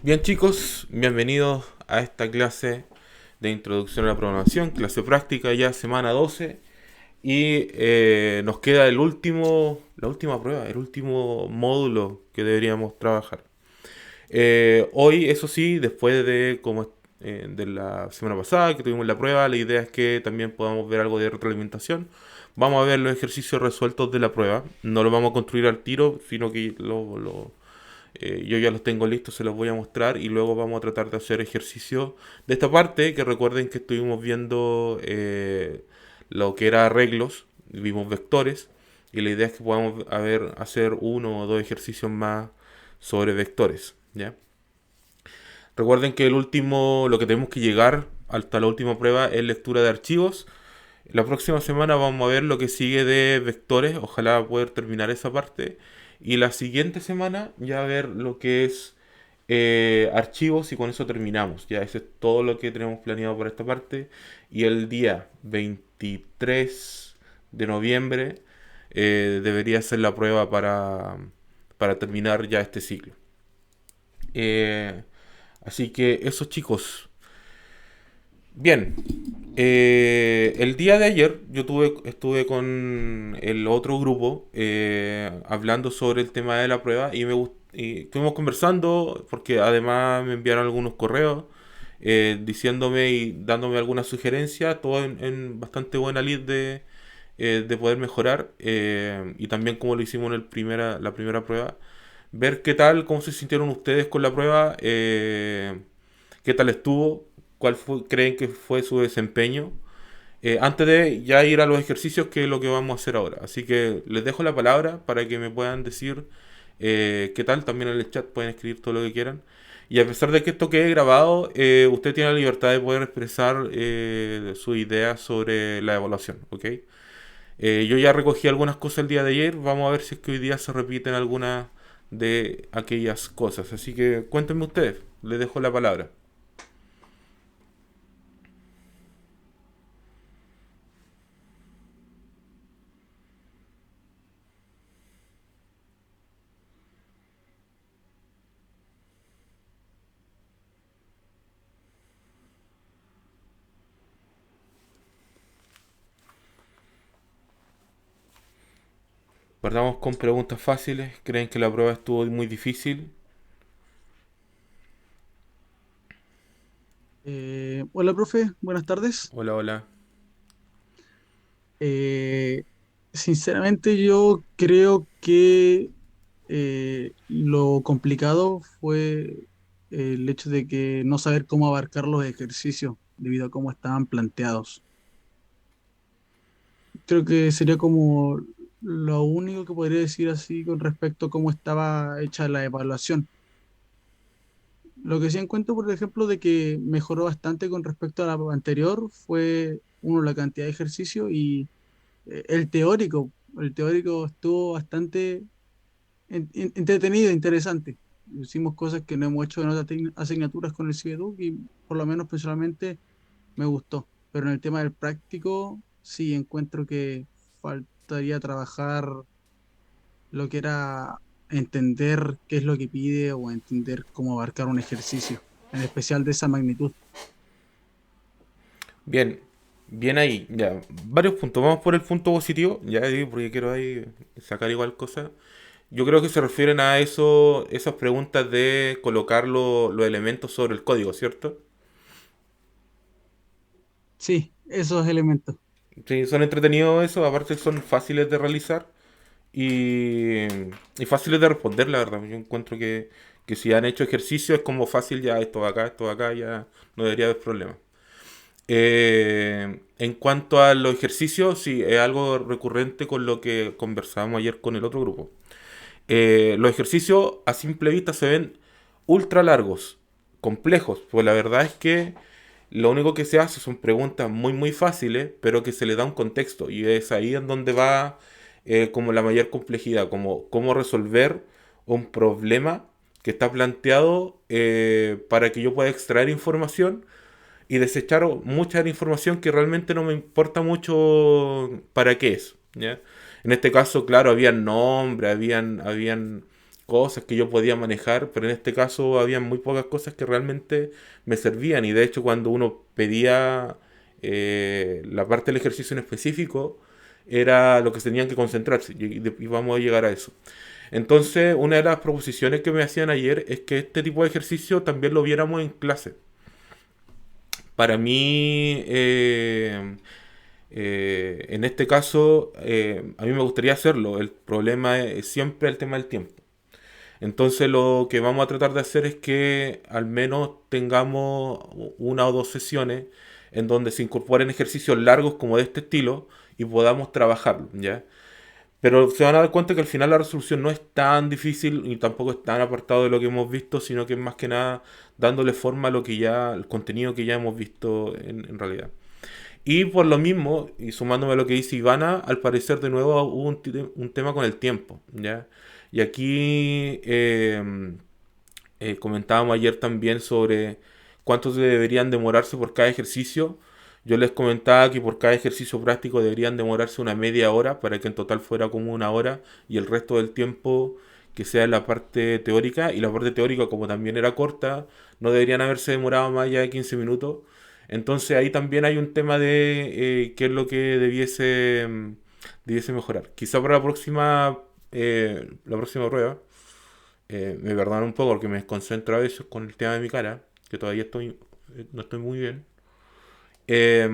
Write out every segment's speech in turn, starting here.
Bien chicos, bienvenidos a esta clase de introducción a la programación, clase práctica ya semana 12 y nos queda la última prueba, el último módulo que deberíamos trabajar. Hoy, eso sí, después de la semana pasada que tuvimos la prueba, la idea es que también podamos ver algo de retroalimentación. Vamos a ver los ejercicios resueltos de la prueba. No lo vamos a construir al tiro, sino que yo ya los tengo listos, se los voy a mostrar y luego vamos a tratar de hacer ejercicios de esta parte, que recuerden que estuvimos viendo lo que era arreglos, vimos vectores y la idea es que podamos hacer uno o dos ejercicios más sobre vectores, ¿ya? Recuerden que lo que tenemos que llegar hasta la última prueba es lectura de archivos. La próxima semana vamos a ver lo que sigue de vectores, ojalá poder terminar esa parte. Y la siguiente semana ya ver lo que es archivos y con eso terminamos. Ya ese es todo lo que tenemos planeado para esta parte. Y el día 23 de noviembre debería ser la prueba para terminar ya este ciclo. Eh, Así que eso chicos. Bien, el día de ayer estuve con el otro grupo hablando sobre el tema de la prueba y estuvimos conversando porque además me enviaron algunos correos diciéndome y dándome algunas sugerencias, todo en bastante buena lid de poder mejorar y también como lo hicimos en la primera prueba, ver cómo se sintieron ustedes con la prueba, qué tal estuvo, creen que fue su desempeño, antes de ya ir a los ejercicios, que es lo que vamos a hacer ahora. Así que les dejo la palabra para que me puedan decir qué tal. También en el chat pueden escribir todo lo que quieran. Y a pesar de que esto quede grabado, usted tiene la libertad de poder expresar su idea sobre la evaluación, ¿ok? Yo ya recogí algunas cosas el día de ayer. Vamos a ver si es que hoy día se repiten algunas de aquellas cosas. Así que cuéntenme ustedes. Les dejo la palabra. Partamos con preguntas fáciles. ¿Creen que la prueba estuvo muy difícil? Hola, profe, buenas tardes. Hola, hola. Eh, Sinceramente, yo creo que lo complicado fue el hecho de que no saber cómo abarcar los ejercicios debido a cómo estaban planteados. Creo que sería como lo único que podría decir así con respecto a cómo estaba hecha la evaluación. Lo que sí encuentro, por ejemplo, de que mejoró bastante con respecto a la anterior fue, uno, la cantidad de ejercicio y el teórico estuvo bastante entretenido, interesante. Hicimos cosas que no hemos hecho en otras asignaturas con el CIEDUC y por lo menos personalmente me gustó. Pero en el tema del práctico, sí encuentro que faltaría trabajar lo que era entender qué es lo que pide o entender cómo abarcar un ejercicio, en especial de esa magnitud. Bien, bien ahí. Ya, varios puntos. Vamos por el punto positivo. Ya, porque quiero ahí sacar igual cosas. Yo creo que se refieren a esas preguntas de colocar los elementos sobre el código, ¿cierto? Sí, esos elementos. Sí, son entretenidos eso, aparte son fáciles de realizar y, y fáciles de responder, la verdad. Yo encuentro que si han hecho ejercicio es como fácil, ya esto de acá, ya no debería haber problema. En cuanto a los ejercicios, sí, es algo recurrente con lo que conversábamos ayer con el otro grupo. Los ejercicios a simple vista se ven ultra largos, complejos, pues la verdad es que lo único que se hace son preguntas muy fáciles, pero que se le da un contexto y es ahí en donde va como la mayor complejidad, como cómo resolver un problema que está planteado para que yo pueda extraer información y desechar mucha de la información que realmente no me importa mucho para qué es, ¿ya? En este caso, claro, habían nombres, habían cosas que yo podía manejar, pero en este caso había muy pocas cosas que realmente me servían. Y de hecho cuando uno pedía la parte del ejercicio en específico, era lo que se tenían que concentrarse. Y vamos a llegar a eso. Entonces, una de las proposiciones que me hacían ayer es que este tipo de ejercicio también lo viéramos en clase. Para mí, en este caso, a mí me gustaría hacerlo. El problema es siempre el tema del tiempo. Entonces, lo que vamos a tratar de hacer es que al menos tengamos una o dos sesiones en donde se incorporen ejercicios largos como de este estilo y podamos trabajarlo, ¿ya? Pero se van a dar cuenta que al final la resolución no es tan difícil y tampoco es tan apartado de lo que hemos visto, sino que es más que nada dándole forma a lo que ya, el contenido que ya hemos visto en realidad. Y por lo mismo, y sumándome a lo que dice Ivana, al parecer de nuevo hubo un tema con el tiempo, ¿ya? Y aquí comentábamos ayer también sobre cuánto se deberían demorarse por cada ejercicio. Yo les comentaba que por cada ejercicio práctico deberían demorarse una media hora para que en total fuera como una hora y el resto del tiempo que sea la parte teórica. Y la parte teórica, como también era corta, no deberían haberse demorado más allá de 15 minutos. Entonces ahí también hay un tema de qué es lo que debiese mejorar. Quizá para la próxima prueba, me perdonan un poco porque me desconcentro a veces con el tema de mi cara, que todavía no estoy muy bien. Eh,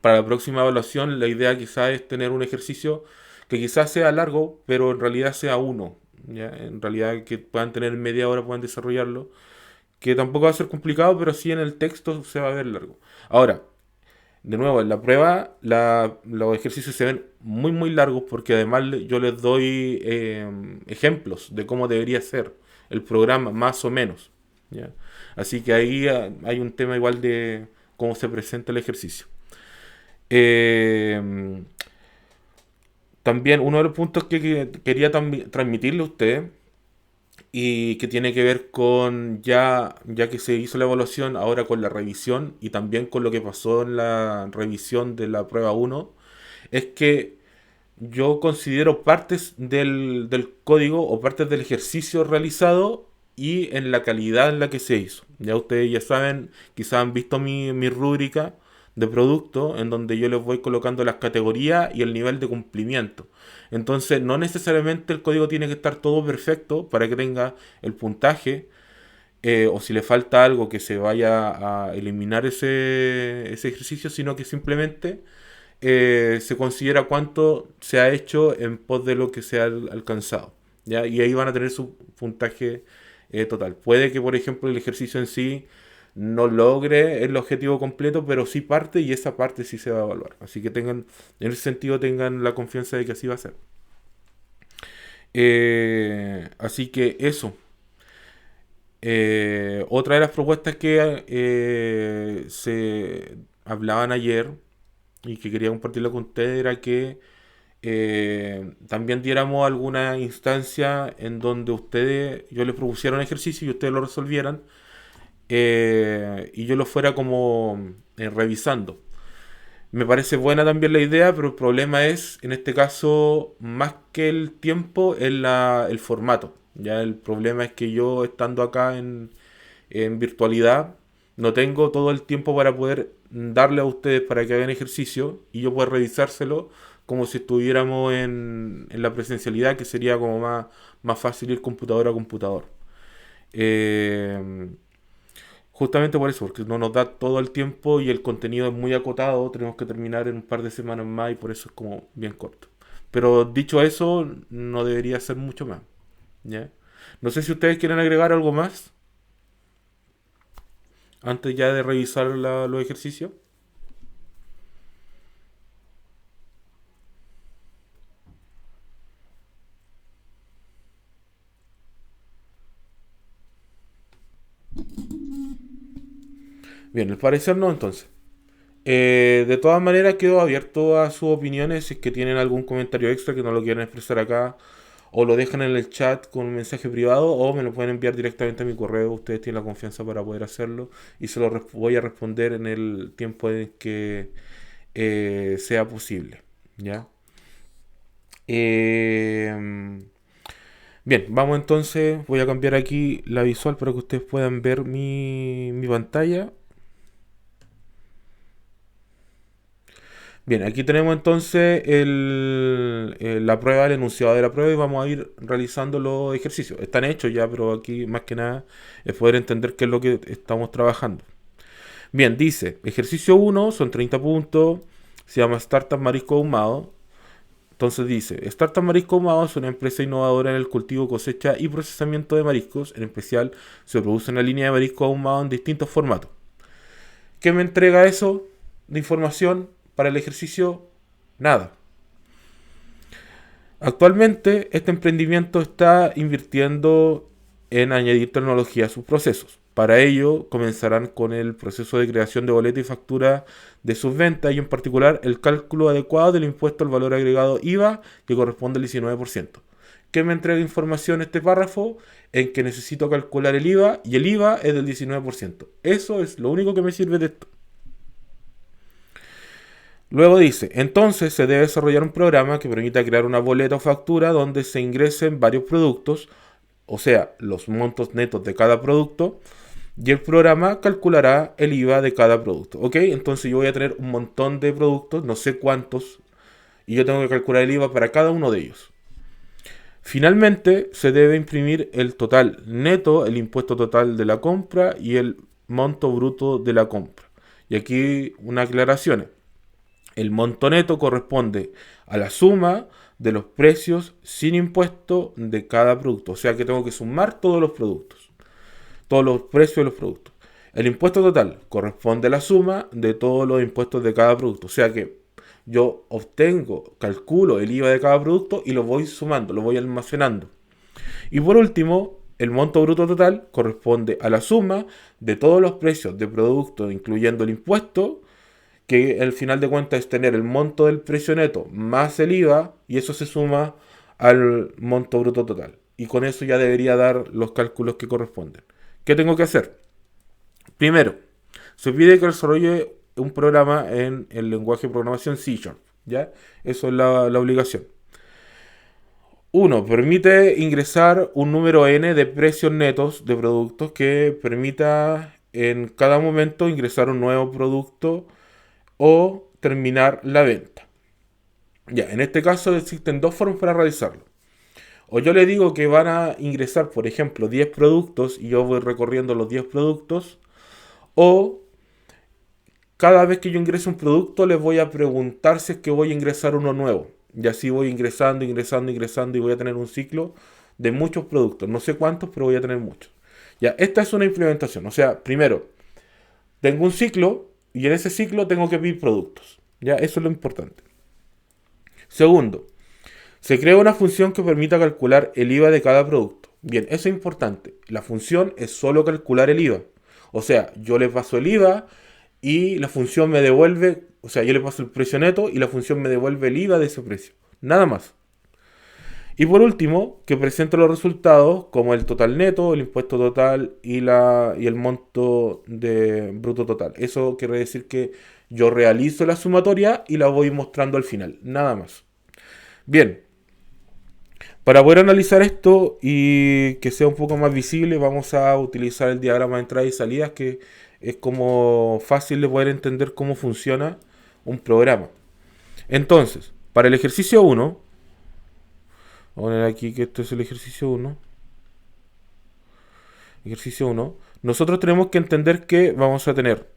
para la próxima evaluación, la idea quizás es tener un ejercicio que quizás sea largo, pero en realidad sea uno. ¿Ya? En realidad que puedan tener media hora, puedan desarrollarlo, que tampoco va a ser complicado, pero sí en el texto se va a ver largo. Ahora, de nuevo, en la prueba los ejercicios se ven muy muy largos porque además yo les doy ejemplos de cómo debería ser el programa, más o menos. ¿Ya? Así que ahí hay un tema igual de cómo se presenta el ejercicio. Eh, También uno de los puntos que quería transmitirle a usted y que tiene que ver con ya que se hizo la evaluación, ahora con la revisión y también con lo que pasó en la revisión de la prueba uno, es que yo considero partes del código o partes del ejercicio realizado y en la calidad en la que se hizo. Ya ustedes ya saben, quizás han visto mi rúbrica de producto en donde yo les voy colocando las categorías y el nivel de cumplimiento. Entonces, no necesariamente el código tiene que estar todo perfecto para que tenga el puntaje, o si le falta algo que se vaya a eliminar ese ejercicio, sino que simplemente se considera cuánto se ha hecho en pos de lo que se ha alcanzado. ¿Ya? Y ahí van a tener su puntaje total. Puede que, por ejemplo, el ejercicio en sí no logre el objetivo completo, pero sí parte y esa parte sí se va a evaluar. Así que tengan, en ese sentido, tengan la confianza de que así va a ser. Así que eso. Otra de las propuestas que se hablaban ayer y que quería compartirlo con ustedes era que también diéramos alguna instancia en donde yo les propusiera un ejercicio y ustedes lo resolvieran, y yo lo fuera como revisando. Me parece buena también la idea, pero el problema es, en este caso, más que el tiempo, es el formato. Ya el problema es que yo estando acá en virtualidad, no tengo todo el tiempo para poder darle a ustedes para que hagan ejercicio y yo poder revisárselo como si estuviéramos en la presencialidad, que sería como más fácil ir computador a computador. Eh, Justamente por eso, porque no nos da todo el tiempo y el contenido es muy acotado, tenemos que terminar en un par de semanas más y por eso es como bien corto. Pero dicho eso, no debería ser mucho más. ¿Ya? No sé si ustedes quieren agregar algo más antes ya de revisar los ejercicios. Bien, el parecer no entonces. De todas maneras quedo abierto a sus opiniones si es que tienen algún comentario extra que no lo quieran expresar acá o lo dejan en el chat con un mensaje privado o me lo pueden enviar directamente a mi correo. Ustedes tienen la confianza para poder hacerlo y se lo voy a responder en el tiempo en que sea posible. ¿Ya? Eh, Bien, vamos entonces, voy a cambiar aquí la visual para que ustedes puedan ver mi pantalla. Bien, aquí tenemos entonces la prueba, el enunciado de la prueba y vamos a ir realizando los ejercicios. Están hechos ya, pero aquí más que nada es poder entender qué es lo que estamos trabajando. Bien, dice, ejercicio uno son 30 puntos, se llama Startup Marisco Ahumado. Entonces dice, Startup Marisco Ahumado es una empresa innovadora en el cultivo, cosecha y procesamiento de mariscos. En especial, se produce una línea de marisco ahumado en distintos formatos. ¿Qué me entrega eso de información para el ejercicio? Nada. Actualmente, este emprendimiento está invirtiendo en añadir tecnología a sus procesos. Para ello, comenzarán con el proceso de creación de boletos y facturas de sus ventas y en particular el cálculo adecuado del impuesto al valor agregado IVA que corresponde al 19%. ¿Qué me entrega información este párrafo? En que necesito calcular el IVA y el IVA es del 19%. Eso es lo único que me sirve de esto. Luego dice, entonces se debe desarrollar un programa que permita crear una boleta o factura donde se ingresen varios productos, o sea, los montos netos de cada producto, y el programa calculará el IVA de cada producto. ¿Ok? Entonces yo voy a tener un montón de productos, no sé cuántos, y yo tengo que calcular el IVA para cada uno de ellos. Finalmente, se debe imprimir el total neto, el impuesto total de la compra y el monto bruto de la compra. Y aquí una aclaración. El monto neto corresponde a la suma de los precios sin impuesto de cada producto. O sea que tengo que sumar todos los productos, todos los precios de los productos. El impuesto total corresponde a la suma de todos los impuestos de cada producto. O sea que yo obtengo, calculo el IVA de cada producto y lo voy sumando, lo voy almacenando. Y por último, el monto bruto total corresponde a la suma de todos los precios de producto, incluyendo el impuesto, que al final de cuentas es tener el monto del precio neto más el IVA, y eso se suma al monto bruto total. Y con eso ya debería dar los cálculos que corresponden. ¿Qué tengo que hacer? Primero, se pide que desarrolle un programa en el lenguaje de programación C#, ¿ya? Eso es la obligación. Uno, permite ingresar un número n de precios netos de productos que permita en cada momento ingresar un nuevo producto o terminar la venta. Ya, en este caso existen dos formas para realizarlo. O yo le digo que van a ingresar, por ejemplo, 10 productos y yo voy recorriendo los 10 productos. O cada vez que yo ingrese un producto les voy a preguntar si es que voy a ingresar uno nuevo. Y así voy ingresando, ingresando, ingresando y voy a tener un ciclo de muchos productos. No sé cuántos, pero voy a tener muchos. Ya, esta es una implementación. O sea, primero, tengo un ciclo y en ese ciclo tengo que pedir productos. Ya, eso es lo importante. Segundo, se crea una función que permita calcular el IVA de cada producto. Bien, eso es importante. La función es solo calcular el IVA. O sea, yo le paso el IVA y la función me devuelve, o sea, yo le paso el precio neto y la función me devuelve el IVA de ese precio. Nada más. Y por último, que presente los resultados como el total neto, el impuesto total y el monto de bruto total. Eso quiere decir que yo realizo la sumatoria y la voy mostrando al final. Nada más. Bien, para poder analizar esto y que sea un poco más visible, vamos a utilizar el diagrama de entradas y salidas, que es como fácil de poder entender cómo funciona un programa. Entonces, para el ejercicio uno, vamos a poner aquí que esto es el ejercicio uno. Ejercicio uno, nosotros tenemos que entender que vamos a tener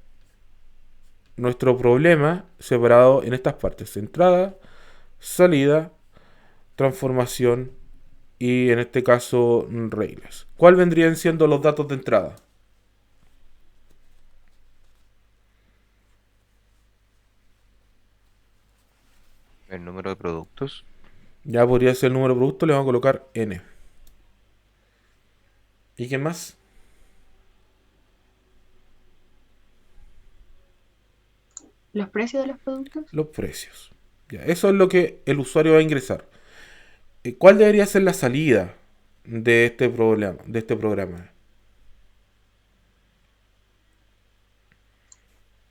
nuestro problema separado en estas partes: entrada, salida, transformación y en este caso reglas. ¿Cuál vendrían siendo los datos de entrada? El número de productos. Ya podría ser el número de producto, le vamos a colocar n. ¿Y qué más? Los precios de los productos. Los precios. Ya, eso es lo que el usuario va a ingresar. ¿Cuál debería ser la salida de este problema, de este programa?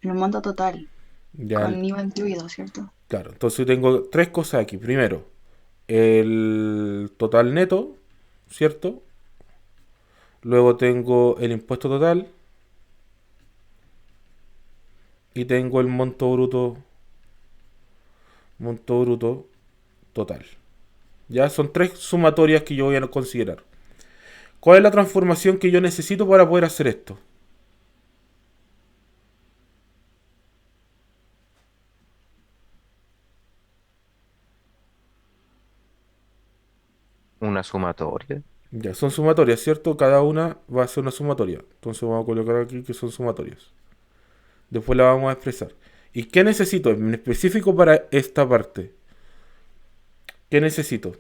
El monto total, Ya, con IVA incluido, ¿cierto? claro. Entonces tengo tres cosas aquí. Primero, el total neto, ¿cierto? Luego tengo el impuesto total y tengo el monto bruto total. Ya son tres sumatorias que yo voy a considerar. ¿Cuál es la transformación que yo necesito para poder hacer esto? Una sumatoria. Ya, son sumatorias, ¿cierto? Cada una va a ser una sumatoria. Entonces vamos a colocar aquí que son sumatorias. Después la vamos a expresar. ¿Y qué necesito en específico para esta parte? ¿Qué necesito?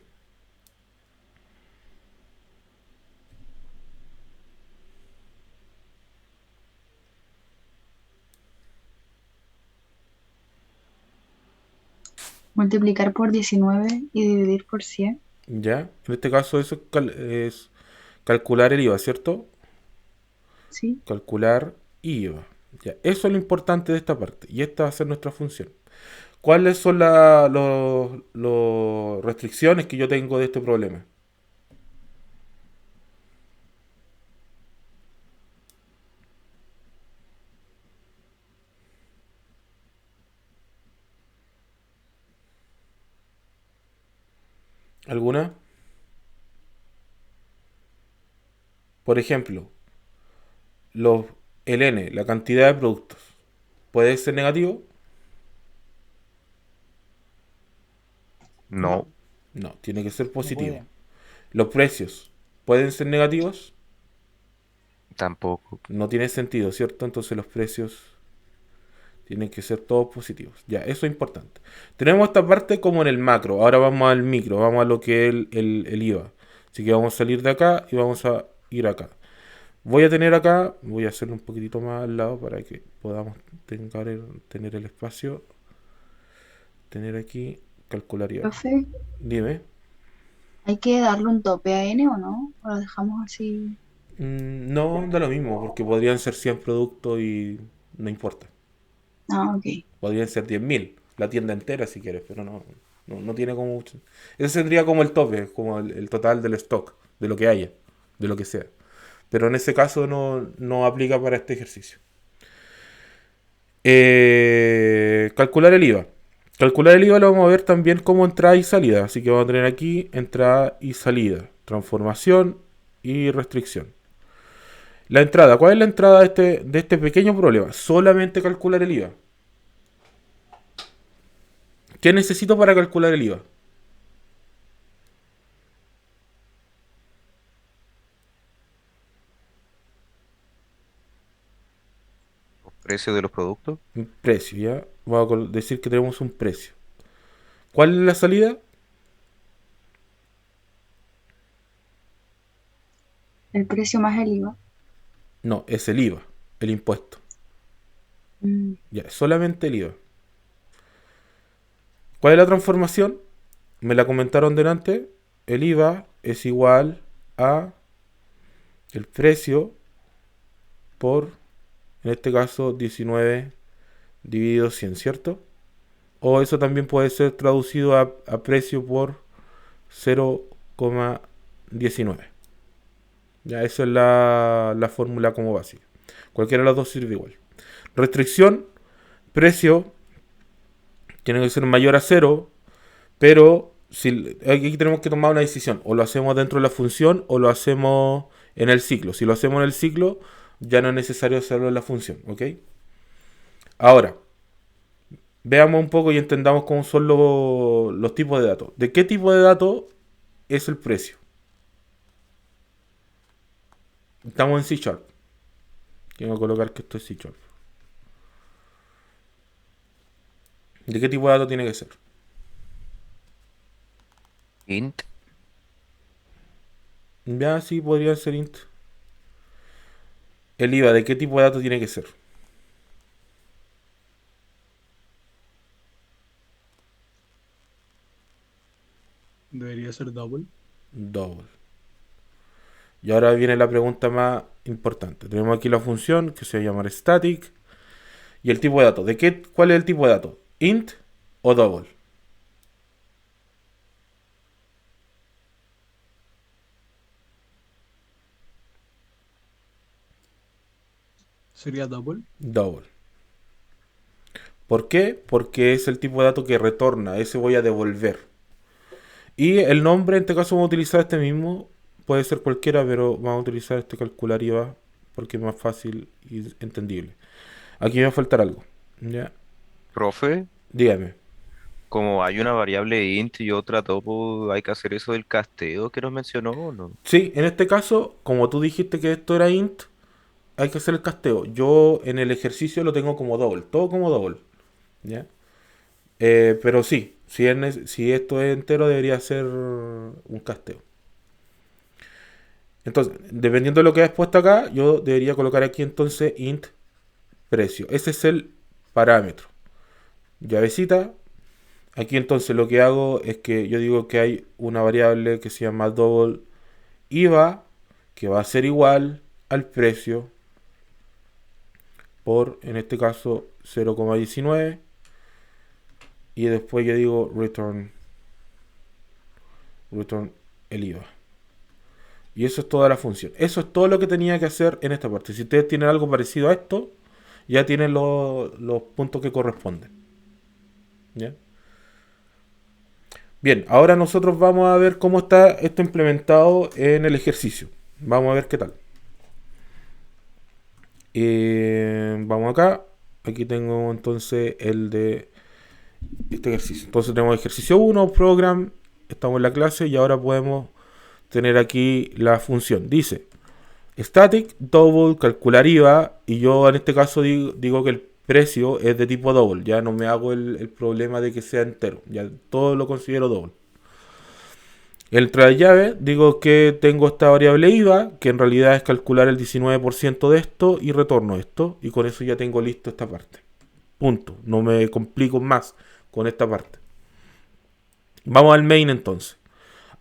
Multiplicar por 19 y dividir por 100. ¿Ya? En este caso eso es calcular el IVA, ¿cierto? ¿Sí? Calcular IVA. Ya, eso es lo importante de esta parte. Y esta va a ser nuestra función. ¿Cuáles son las restricciones que yo tengo de este problema? ¿Alguna? Por ejemplo, los, el N, la cantidad de productos, ¿puede ser negativo? No, No, tiene que ser No positivo. puede. Los precios, ¿pueden ser negativos? tampoco. No tiene sentido, ¿cierto? Entonces los precios tienen que ser todos positivos. Ya, eso es importante. Tenemos esta parte como en el macro. Ahora vamos al micro, vamos a lo que es el IVA. Así que vamos a salir de acá y vamos a ir acá. Voy a tener acá, voy a hacerlo un poquitito más al lado para que podamos tener el espacio. Tener aquí, calcular IVA. Profe, Dime. ¿hay que darle un tope a N o no? ¿O lo dejamos así? No, da lo mismo, porque podrían ser 100 productos y no importa. Ah, ok. Podrían ser 10.000, la tienda entera si quieres, pero no tiene como mucho. Ese sería como el tope, como el total del stock, de lo que haya, de lo que sea. Pero en ese caso no aplica para este ejercicio. Calcular el IVA. Calcular el IVA lo vamos a ver también como entrada y salida. Así que vamos a tener aquí entrada y salida, transformación y restricción. La entrada, ¿cuál es la entrada de este pequeño problema? Solamente calcular el IVA. ¿Qué necesito para calcular el IVA? Los precios de los productos. Un precio, ¿ya? Vamos a decir que tenemos un precio. ¿Cuál es la salida? El precio más el IVA. No, es el IVA, el impuesto. Mm, Ya, es solamente el IVA. ¿Cuál es la transformación? Me la comentaron delante. El IVA es igual a el precio por, en este caso, 19 dividido 100, ¿cierto? O eso también puede ser traducido a precio por 0,19. Ya, esa es la fórmula como básica. Cualquiera de las dos sirve igual. Restricción, precio, tiene que ser mayor a cero, pero si, aquí tenemos que tomar una decisión. O lo hacemos dentro de la función o lo hacemos en el ciclo. Si lo hacemos en el ciclo, ya no es necesario hacerlo en la función, ¿ok? Ahora, veamos un poco y entendamos cómo son los tipos de datos. ¿De qué tipo de datos es el precio? Estamos en C Sharp. Quiero colocar que esto es C Sharp. ¿De qué tipo de datos tiene que ser? Int. Ya sí, podría ser int. El IVA, ¿de qué tipo de datos tiene que ser? Debería ser double. Double. Y ahora viene la pregunta más importante. Tenemos aquí la función que se va a llamar static. Y el tipo de datos. ¿Cuál es el tipo de datos? ¿Int o double? Sería double. Double. ¿Por qué? Porque es el tipo de dato que retorna, ese voy a devolver. Y el nombre, en este caso vamos a utilizar este mismo, puede ser cualquiera, pero vamos a utilizar este calcular IVA porque es más fácil y entendible. Aquí me va a faltar algo, ¿ya? Profe, Dígame. como hay una variable int y otra topo, ¿hay que hacer eso del casteo que nos mencionó o no? Sí, en este caso, como tú dijiste que esto era int, hay que hacer el casteo. Yo en el ejercicio lo tengo como double, todo como double, ¿ya? Pero sí, si esto es entero debería ser un casteo. Entonces, dependiendo de lo que hayas puesto acá, yo debería colocar aquí entonces int precio. Ese es el parámetro. Llavecita. Aquí entonces lo que hago es que yo digo que hay una variable que se llama double IVA, que va a ser igual al precio por, en este caso, 0,19. Y después yo digo return el IVA. Y eso es toda la función. Eso es todo lo que tenía que hacer en esta parte. Si ustedes tienen algo parecido a esto, ya tienen los puntos que corresponden. ¿Ya? Bien, ahora nosotros vamos a ver cómo está esto implementado en el ejercicio. Vamos a ver qué tal. Vamos acá. Aquí tengo entonces el de este ejercicio. Entonces tenemos ejercicio 1, program. Estamos en la clase y ahora podemos tener aquí la función. Dice static, double, calcular IVA. Y yo en este caso digo que el precio es de tipo double. Ya no me hago el problema de que sea entero. Ya todo lo considero double. El tras llave digo que tengo esta variable IVA, que en realidad es calcular el 19% de esto y retorno esto. Y con eso ya tengo listo esta parte. Punto. No me complico más con esta parte. Vamos al main entonces.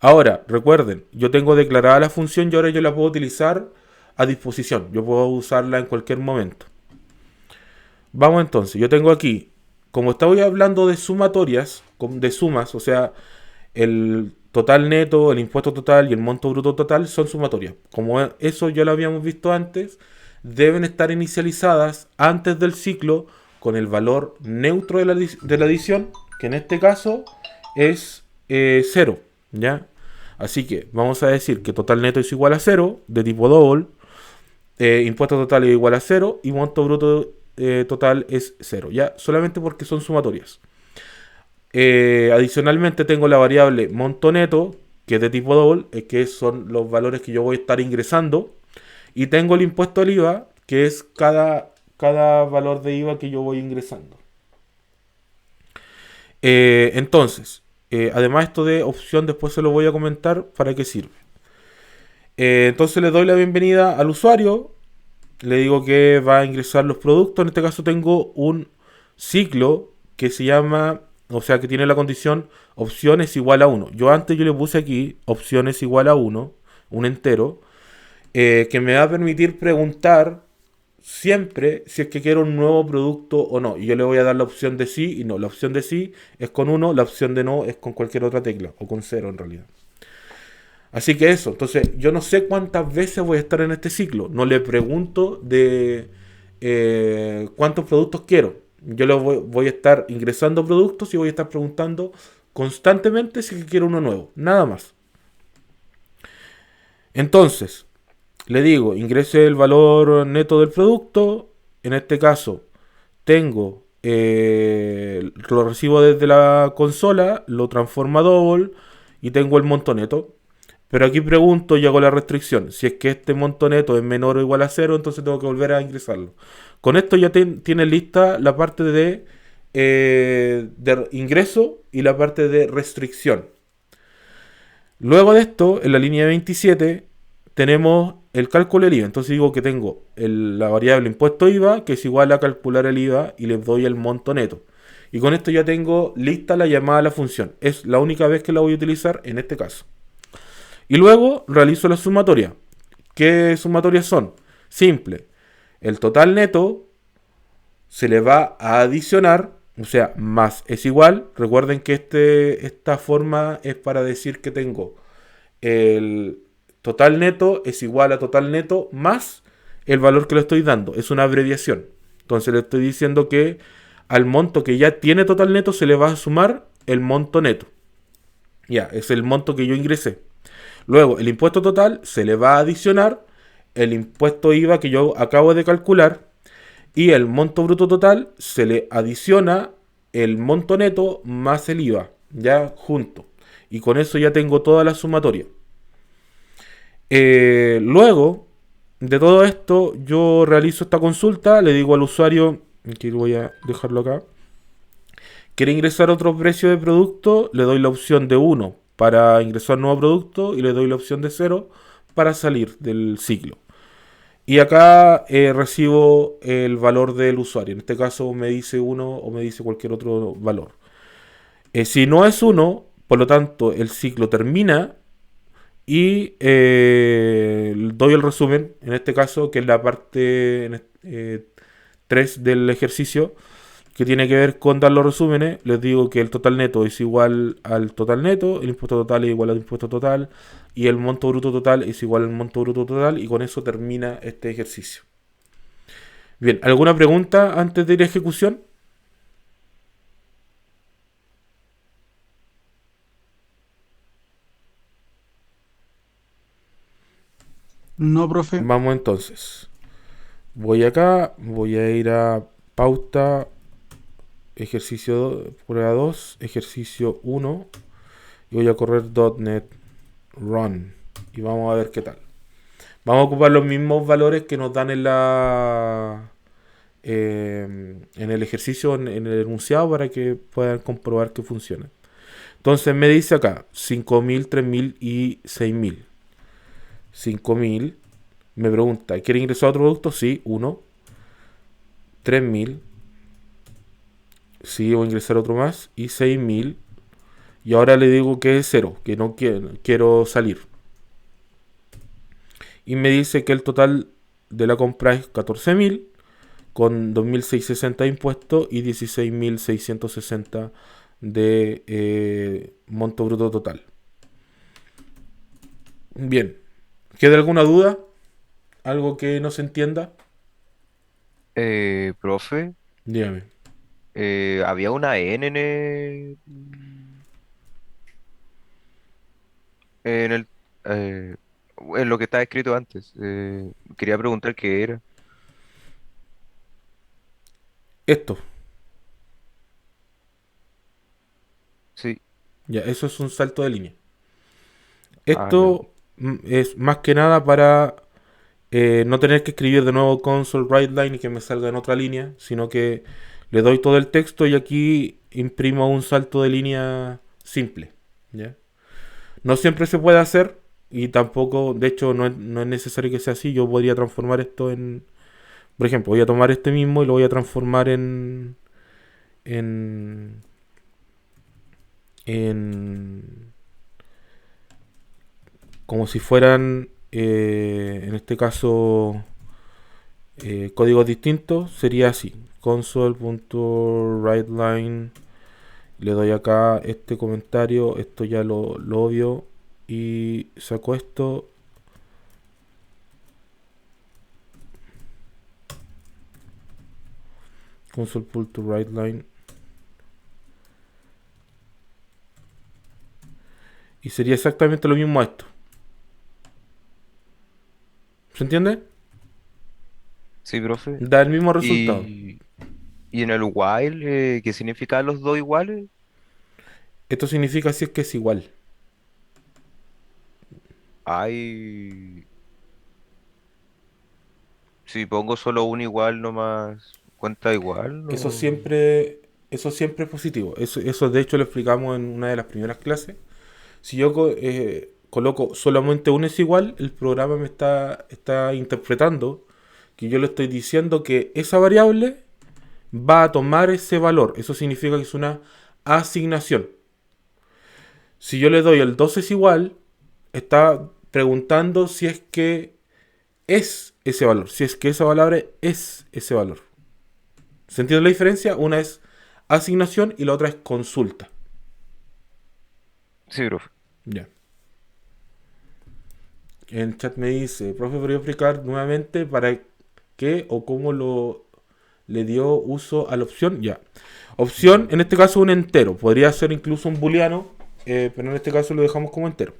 Ahora, recuerden, yo tengo declarada la función y ahora yo la puedo utilizar a disposición. Yo puedo usarla en cualquier momento. Vamos entonces, yo tengo aquí, como estaba hablando de sumatorias, de sumas, o sea, el total neto, el impuesto total y el monto bruto total son sumatorias. Como eso ya lo habíamos visto antes, deben estar inicializadas antes del ciclo con el valor neutro de la adición, que en este caso es 0, ¿ya? Así que vamos a decir que total neto es igual a 0, de tipo double, impuesto total es igual a 0 y monto bruto total es 0, ¿ya? Solamente porque son sumatorias. Adicionalmente tengo la variable monto neto, que es de tipo double, que son los valores que yo voy a estar ingresando. Y tengo el impuesto al IVA, que es cada valor de IVA que yo voy ingresando. Entonces, además esto de opción, después se lo voy a comentar para qué sirve. Entonces le doy la bienvenida al usuario. Le digo que va a ingresar los productos. En este caso tengo un ciclo que se llama, o sea, que tiene la condición opciones igual a 1. Yo antes le puse aquí opciones igual a 1, un entero, que me va a permitir preguntar siempre si es que quiero un nuevo producto o no. Y yo le voy a dar la opción de sí y no. La opción de sí es con 1, la opción de no es con cualquier otra tecla, o con 0 en realidad. Así que eso, entonces yo no sé cuántas veces voy a estar en este ciclo. No le pregunto de cuántos productos quiero. Yo voy a estar ingresando productos y voy a estar preguntando constantemente si quiero uno nuevo. Nada más. Entonces, le digo, ingrese el valor neto del producto. En este caso, tengo, lo recibo desde la consola, lo transformo a double y tengo el monto neto. Pero aquí pregunto y hago la restricción. Si es que este monto neto es menor o igual a 0, entonces tengo que volver a ingresarlo. Con esto ya tiene lista la parte de ingreso y la parte de restricción. Luego de esto, en la línea 27, tenemos el cálculo del IVA. Entonces digo que tengo la variable impuesto IVA, que es igual a calcular el IVA, y le doy el monto neto. Y con esto ya tengo lista la llamada a la función. Es la única vez que la voy a utilizar en este caso. Y luego realizo la sumatoria. ¿Qué sumatorias son? Simple. El total neto se le va a adicionar, o sea, más es igual. Recuerden que esta forma es para decir que tengo el total neto es igual a total neto más el valor que le estoy dando, es una abreviación. Entonces le estoy diciendo que al monto que ya tiene total neto se le va a sumar el monto neto. Ya, es el monto que yo ingresé. Luego, el impuesto total se le va a adicionar el impuesto IVA que yo acabo de calcular y el monto bruto total se le adiciona el monto neto más el IVA, ya junto. Y con eso ya tengo toda la sumatoria. Luego de todo esto, yo realizo esta consulta, le digo al usuario, que voy a dejarlo acá, quiere ingresar otro precio de producto, le doy la opción de 1 para ingresar nuevo producto y le doy la opción de 0 para salir del ciclo. Y acá recibo el valor del usuario. En este caso me dice 1 o me dice cualquier otro valor. Si no es 1, por lo tanto el ciclo termina y doy el resumen, en este caso, que es la parte 3 del ejercicio, que tiene que ver con dar los resúmenes. Les digo que el total neto es igual al total neto, el impuesto total es igual al impuesto total y el monto bruto total es igual al monto bruto total, y con eso termina este ejercicio. Bien, ¿alguna pregunta antes de ir a ejecución? No, profe. Vamos entonces. Voy acá, voy a ir a pauta, ejercicio prueba 2, ejercicio 1, y voy a correr .NET Run y vamos a ver qué tal. Vamos a ocupar los mismos valores que nos dan en el ejercicio, en el enunciado, para que puedan comprobar que funciona. Entonces me dice acá 5.000, 3.000 y 6.000. 5.000, me pregunta, ¿quiere ingresar a otro producto? Sí, 1. 3.000, sí, voy a ingresar otro más. Y 6.000, y ahora le digo que es 0, que no quiero salir. Y me dice que el total de la compra es 14.000, con 2.660 de impuestos y 16.660 de monto bruto total. Bien, ¿queda alguna duda? ¿Algo que no se entienda? Profe, Dígame. había una N en el, eh, en lo que estaba escrito antes. Quería preguntar qué era. Esto, Sí. ya, eso es un salto de línea. Ah, ya. Esto es más que nada para no tener que escribir de nuevo console writeline y que me salga en otra línea, sino que le doy todo el texto y aquí imprimo un salto de línea simple. ¿Ya? No siempre se puede hacer y tampoco, de hecho, no es necesario que sea así. Yo podría transformar esto en, por ejemplo, voy a tomar este mismo y lo voy a transformar en, en como si fueran, en este caso, códigos distintos. Sería así: console.writeline, le doy acá este comentario, esto ya lo obvio, y saco esto. Console.writeline, y sería exactamente lo mismo a esto. ¿Se entiende? Sí, profe. Da el mismo resultado. Y, y en el while, ¿qué significa los dos iguales? Esto significa si es que es igual. Hay, si pongo solo un igual nomás, ¿cuenta igual? Eso No. siempre, eso siempre es positivo. Eso de hecho lo explicamos en una de las primeras clases. Si yo coloco solamente un es igual, el programa me está interpretando que yo le estoy diciendo que esa variable va a tomar ese valor. Eso significa que es una asignación. Si yo le doy el 2 es igual, está preguntando si es que es ese valor, si es que esa palabra es ese valor. ¿Se entiende la diferencia? Una es asignación y la otra es consulta. Sí, profe. Ya. En el chat me dice, profe, ¿podría explicar nuevamente para qué o cómo le dio uso a la opción. Ya. Opción, en este caso un entero. Podría ser incluso un booleano, pero en este caso lo dejamos como entero.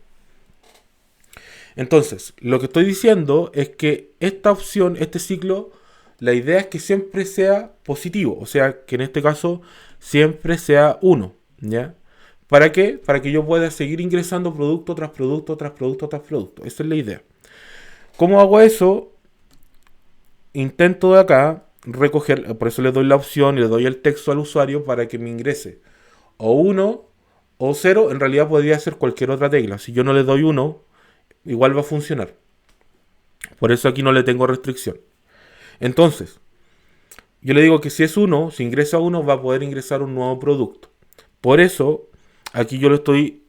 Entonces, lo que estoy diciendo es que esta opción, este ciclo, la idea es que siempre sea positivo. O sea, que en este caso siempre sea 1. ¿Ya? ¿Para qué? Para que yo pueda seguir ingresando producto tras producto, tras producto, tras producto. Esa es la idea. ¿Cómo hago eso? Intento de acá recoger, por eso le doy la opción y le doy el texto al usuario para que me ingrese o 1 o 0. En realidad podría ser cualquier otra tecla. Si yo no le doy 1, igual va a funcionar. Por eso aquí no le tengo restricción. Entonces, yo le digo que si es 1, si ingresa 1, va a poder ingresar un nuevo producto. Por eso, aquí yo lo estoy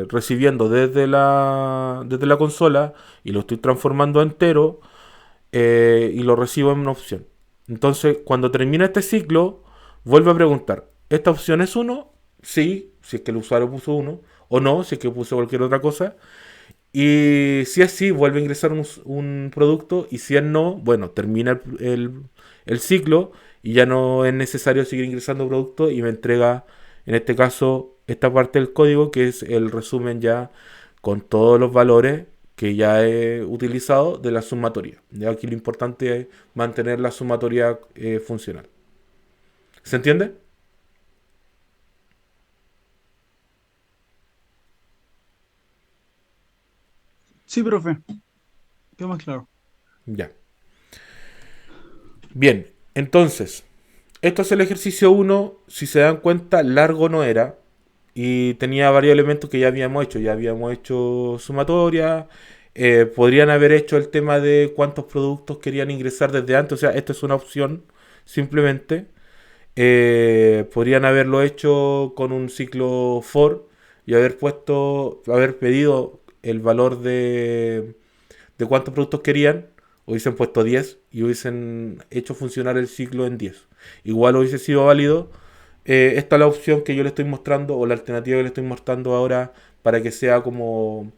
recibiendo desde la consola y lo estoy transformando a entero y lo recibo en una opción. Entonces, cuando termina este ciclo, vuelve a preguntar, ¿esta opción es 1? Sí, si es que el usuario puso 1, o no, si es que puso cualquier otra cosa. Y si es sí, vuelve a ingresar un producto. Y si es no, bueno, termina el ciclo y ya no es necesario seguir ingresando productos y me entrega, en este caso, esta parte del código que es el resumen ya con todos los valores que ya he utilizado de la sumatoria. Ya aquí lo importante es mantener la sumatoria funcional. ¿Se entiende? Sí, profe, quedó más claro. Ya. Bien, entonces, esto es el ejercicio 1. Si se dan cuenta, largo no era. Y tenía varios elementos que ya habíamos hecho. Ya habíamos hecho sumatoria. Podrían haber hecho el tema de cuántos productos querían ingresar desde antes. O sea, esto es una opción, simplemente. Podrían haberlo hecho con un ciclo for y haber pedido el valor de cuántos productos querían. Hubiesen puesto 10 y hubiesen hecho funcionar el ciclo en 10. Igual hubiese sido válido. Esta es la opción que yo le estoy mostrando o la alternativa que le estoy mostrando ahora para que sea como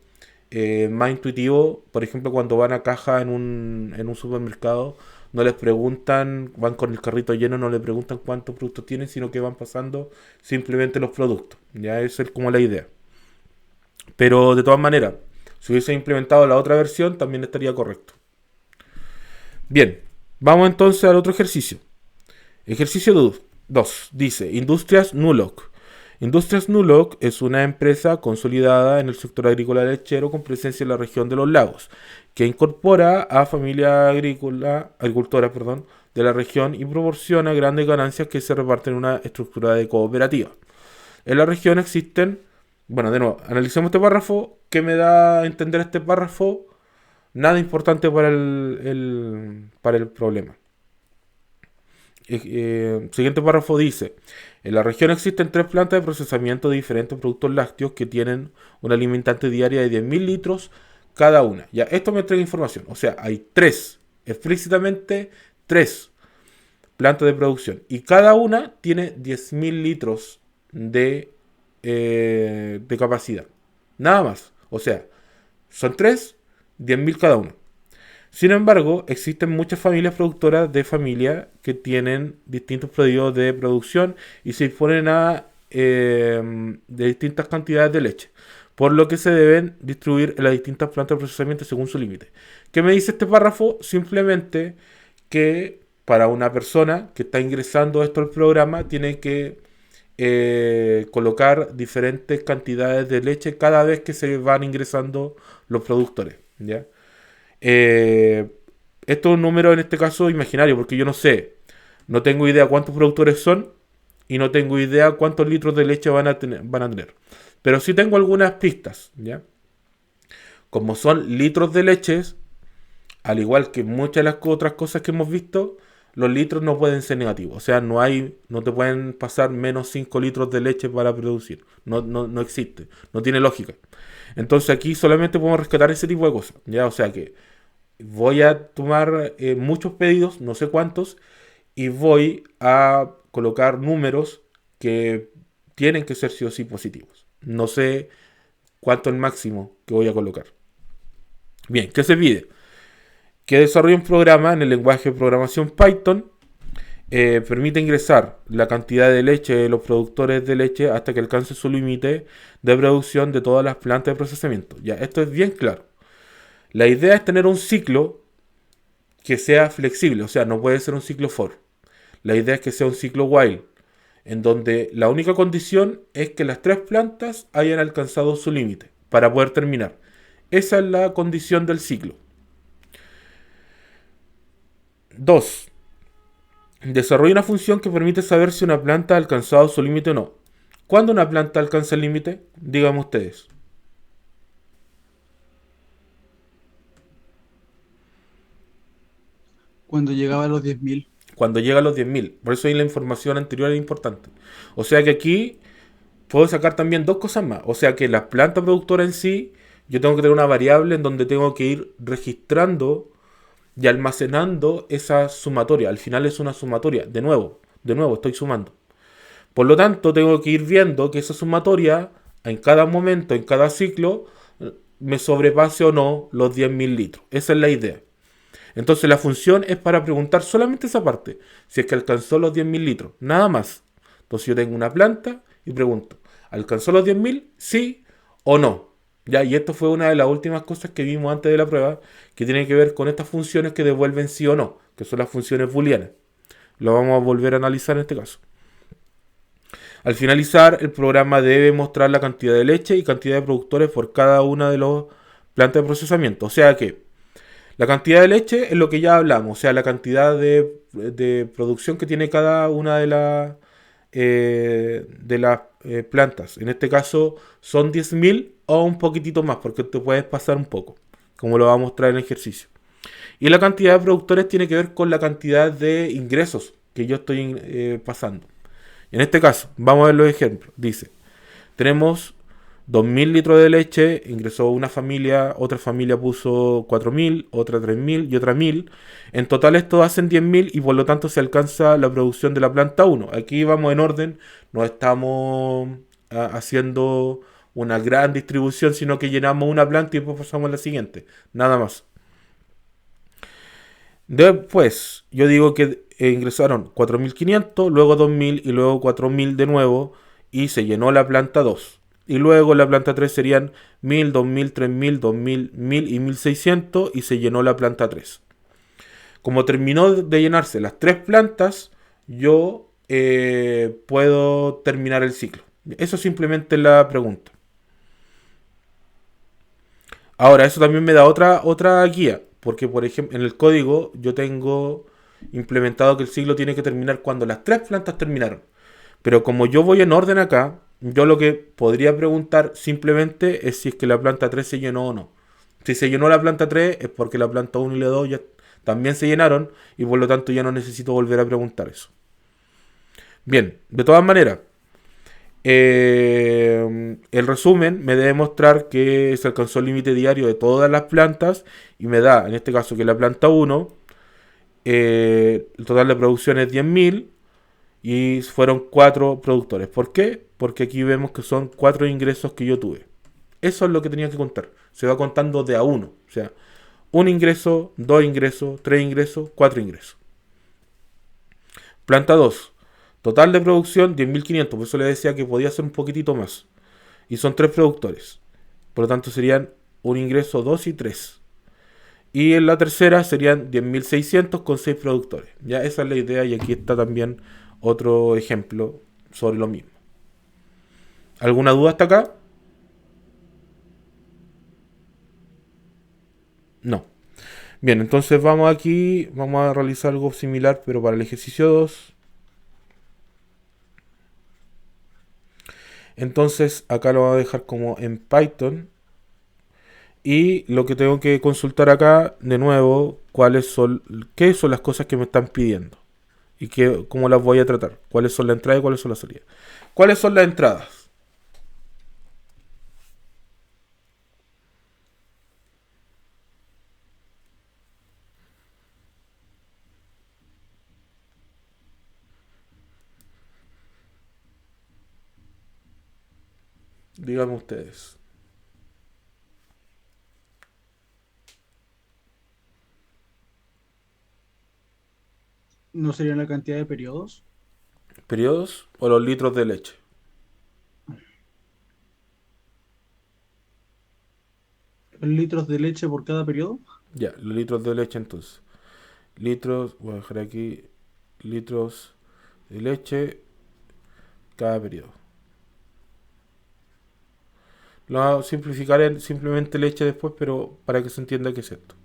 más intuitivo. Por ejemplo, cuando van a caja en un supermercado, no les preguntan, van con el carrito lleno, no le preguntan cuántos productos tienen, sino que van pasando simplemente los productos. Ya esa es como la idea. Pero de todas maneras, si hubiese implementado la otra versión, también estaría correcto. Bien, vamos entonces al otro ejercicio. Ejercicio 2 dice Industrias Nuloc. Industrias Nuloc es una empresa consolidada en el sector agrícola lechero con presencia en la región de los lagos, que incorpora a familia agricultora de la región y proporciona grandes ganancias que se reparten en una estructura de cooperativa. En la región existen, bueno, de nuevo, analicemos este párrafo. ¿Qué me da a entender este párrafo? Nada importante para el problema. Siguiente párrafo dice: en la región existen 3 plantas de procesamiento de diferentes productos lácteos que tienen una limitante diaria de 10.000 litros cada una. Ya, esto me entrega información. O sea, hay 3, explícitamente 3 plantas de producción. Y cada una tiene 10.000 litros de capacidad. Nada más. O sea, son 3, 10.000 cada una. Sin embargo, existen muchas familias productoras de familia que tienen distintos periodos de producción y se disponen de distintas cantidades de leche, por lo que se deben distribuir en las distintas plantas de procesamiento según su límite. ¿Qué me dice este párrafo? Simplemente que para una persona que está ingresando esto al programa tiene que colocar diferentes cantidades de leche cada vez que se van ingresando los productores, ¿ya? Eh, Esto es un número en este caso imaginario, porque yo no sé, no tengo idea cuántos productores son y no tengo idea cuántos litros de leche van a tener. Pero sí tengo algunas pistas, ¿ya? Como son litros de leches, al igual que muchas de las otras cosas que hemos visto, los litros no pueden ser negativos. O sea, no te pueden pasar menos 5 litros de leche para producir. No existe, no tiene lógica. Entonces aquí solamente podemos rescatar ese tipo de cosas, ¿ya? O sea que voy a tomar muchos pedidos, no sé cuántos, y voy a colocar números que tienen que ser sí o sí positivos. No sé cuánto es el máximo que voy a colocar. Bien, ¿qué se pide? que desarrolla un programa en el lenguaje de programación Python. Permite ingresar la cantidad de leche de los productores de leche hasta que alcance su límite de producción de todas las plantas de procesamiento. Ya, esto es bien claro. La idea es tener un ciclo que sea flexible, o sea, no puede ser un ciclo for. La idea es que sea un ciclo while, en donde la única condición es que las tres plantas hayan alcanzado su límite para poder terminar. Esa es la condición del ciclo. 2. Desarrolla una función que permite saber si una planta ha alcanzado su límite o no. ¿Cuándo una planta alcanza el límite? Díganme ustedes. Cuando llegaba a los 10.000. Cuando llega a los 10.000. Por eso ahí la información anterior es importante. O sea que aquí puedo sacar también dos cosas más. O sea que la planta productora en sí, yo tengo que tener una variable en donde tengo que ir registrando y almacenando esa sumatoria. Al final es una sumatoria. De nuevo, estoy sumando. Por lo tanto, tengo que ir viendo que esa sumatoria, en cada momento, en cada ciclo, me sobrepase o no los 10.000 litros. Esa es la idea. Entonces la función es para preguntar solamente esa parte, si es que alcanzó los 10.000 litros, nada más. Entonces yo tengo una planta y pregunto, ¿alcanzó los 10.000? ¿Sí o no? Ya, y esto fue una de las últimas cosas que vimos antes de la prueba, que tiene que ver con estas funciones que devuelven sí o no, que son las funciones booleanas. Lo vamos a volver a analizar en este caso. Al finalizar, el programa debe mostrar la cantidad de leche y cantidad de productores por cada una de las plantas de procesamiento. O sea que la cantidad de leche es lo que ya hablamos, o sea, la cantidad de producción que tiene cada una de las plantas. En este caso son 10.000 o un poquitito más, porque te puedes pasar un poco, como lo va a mostrar en el ejercicio. Y la cantidad de productores tiene que ver con la cantidad de ingresos que yo estoy pasando. En este caso, vamos a ver los ejemplos. Dice, tenemos 2.000 litros de leche, ingresó una familia, otra familia puso 4.000, otra 3.000 y otra 1.000. En total esto hacen 10.000 y por lo tanto se alcanza la producción de la planta 1. Aquí vamos en orden, no estamos haciendo una gran distribución, sino que llenamos una planta y después pasamos a la siguiente. Nada más. Después, yo digo que ingresaron 4.500, luego 2.000 y luego 4.000 de nuevo y se llenó la planta 2. Y luego la planta 3 serían 1.000, 2.000, 3.000, 2.000, 1.000 y 1.600 y se llenó la planta 3. Como terminó de llenarse las tres plantas, yo puedo terminar el ciclo. Eso es simplemente la pregunta. Ahora, eso también me da otra guía, porque por ejemplo, en el código yo tengo implementado que el ciclo tiene que terminar cuando las tres plantas terminaron. Pero como yo voy en orden acá, yo lo que podría preguntar simplemente es si es que la planta 3 se llenó o no. Si se llenó la planta 3 es porque la planta 1 y la 2 ya también se llenaron y por lo tanto ya no necesito volver a preguntar eso. Bien, de todas maneras, el resumen me debe mostrar que se alcanzó el límite diario de todas las plantas y me da, en este caso, que la planta 1, el total de producción es 10.000 y fueron 4 productores. ¿Por qué? Porque aquí vemos que son 4 ingresos que yo tuve. Eso es lo que tenía que contar. Se va contando de a uno. O sea, un ingreso, 2 ingresos, 3 ingresos, 4 ingresos. Planta 2. Total de producción 10.500. Por eso le decía que podía ser un poquitito más. Y son 3 productores. Por lo tanto serían un ingreso, 2 y 3. Y en la tercera serían 10.600 con 6 productores. Ya esa es la idea y aquí está también otro ejemplo sobre lo mismo. ¿Alguna duda hasta acá? No. Bien, entonces vamos aquí, vamos a realizar algo similar, pero para el ejercicio 2. Entonces acá lo voy a dejar como en Python. Y lo que tengo que consultar acá, de nuevo, qué son las cosas que me están pidiendo. Y cómo las voy a tratar. Cuáles son las entradas y cuáles son las salidas. ¿Cuáles son las entradas? Díganme ustedes. ¿No sería la cantidad de periodos? ¿Periodos o los litros de leche? ¿Litros de leche por cada periodo? Ya, los litros de leche entonces. Litros, voy a dejar aquí litros de leche cada periodo. Lo voy a simplificar en simplemente leche después, pero para que se entienda qué es esto.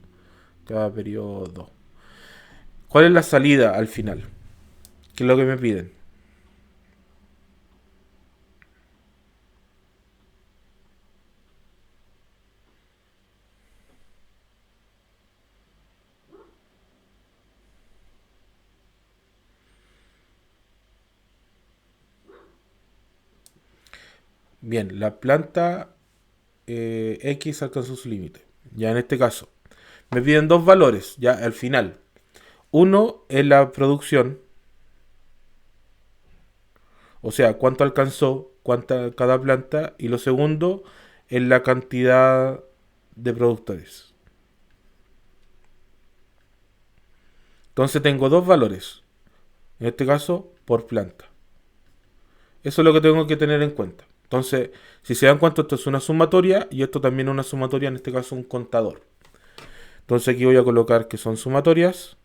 Cada periodo. ¿Cuál es la salida al final? ¿Qué es lo que me piden? Bien, la planta X alcanzó su límite. Ya en este caso, me piden dos valores, ya al final. Uno es la producción, o sea, cuánto alcanzó cada planta. Y lo segundo es la cantidad de productores. Entonces tengo dos valores, en este caso por planta. Eso es lo que tengo que tener en cuenta. Entonces, si se dan cuenta, esto es una sumatoria y esto también es una sumatoria, en este caso un contador. Entonces aquí voy a colocar que son sumatorias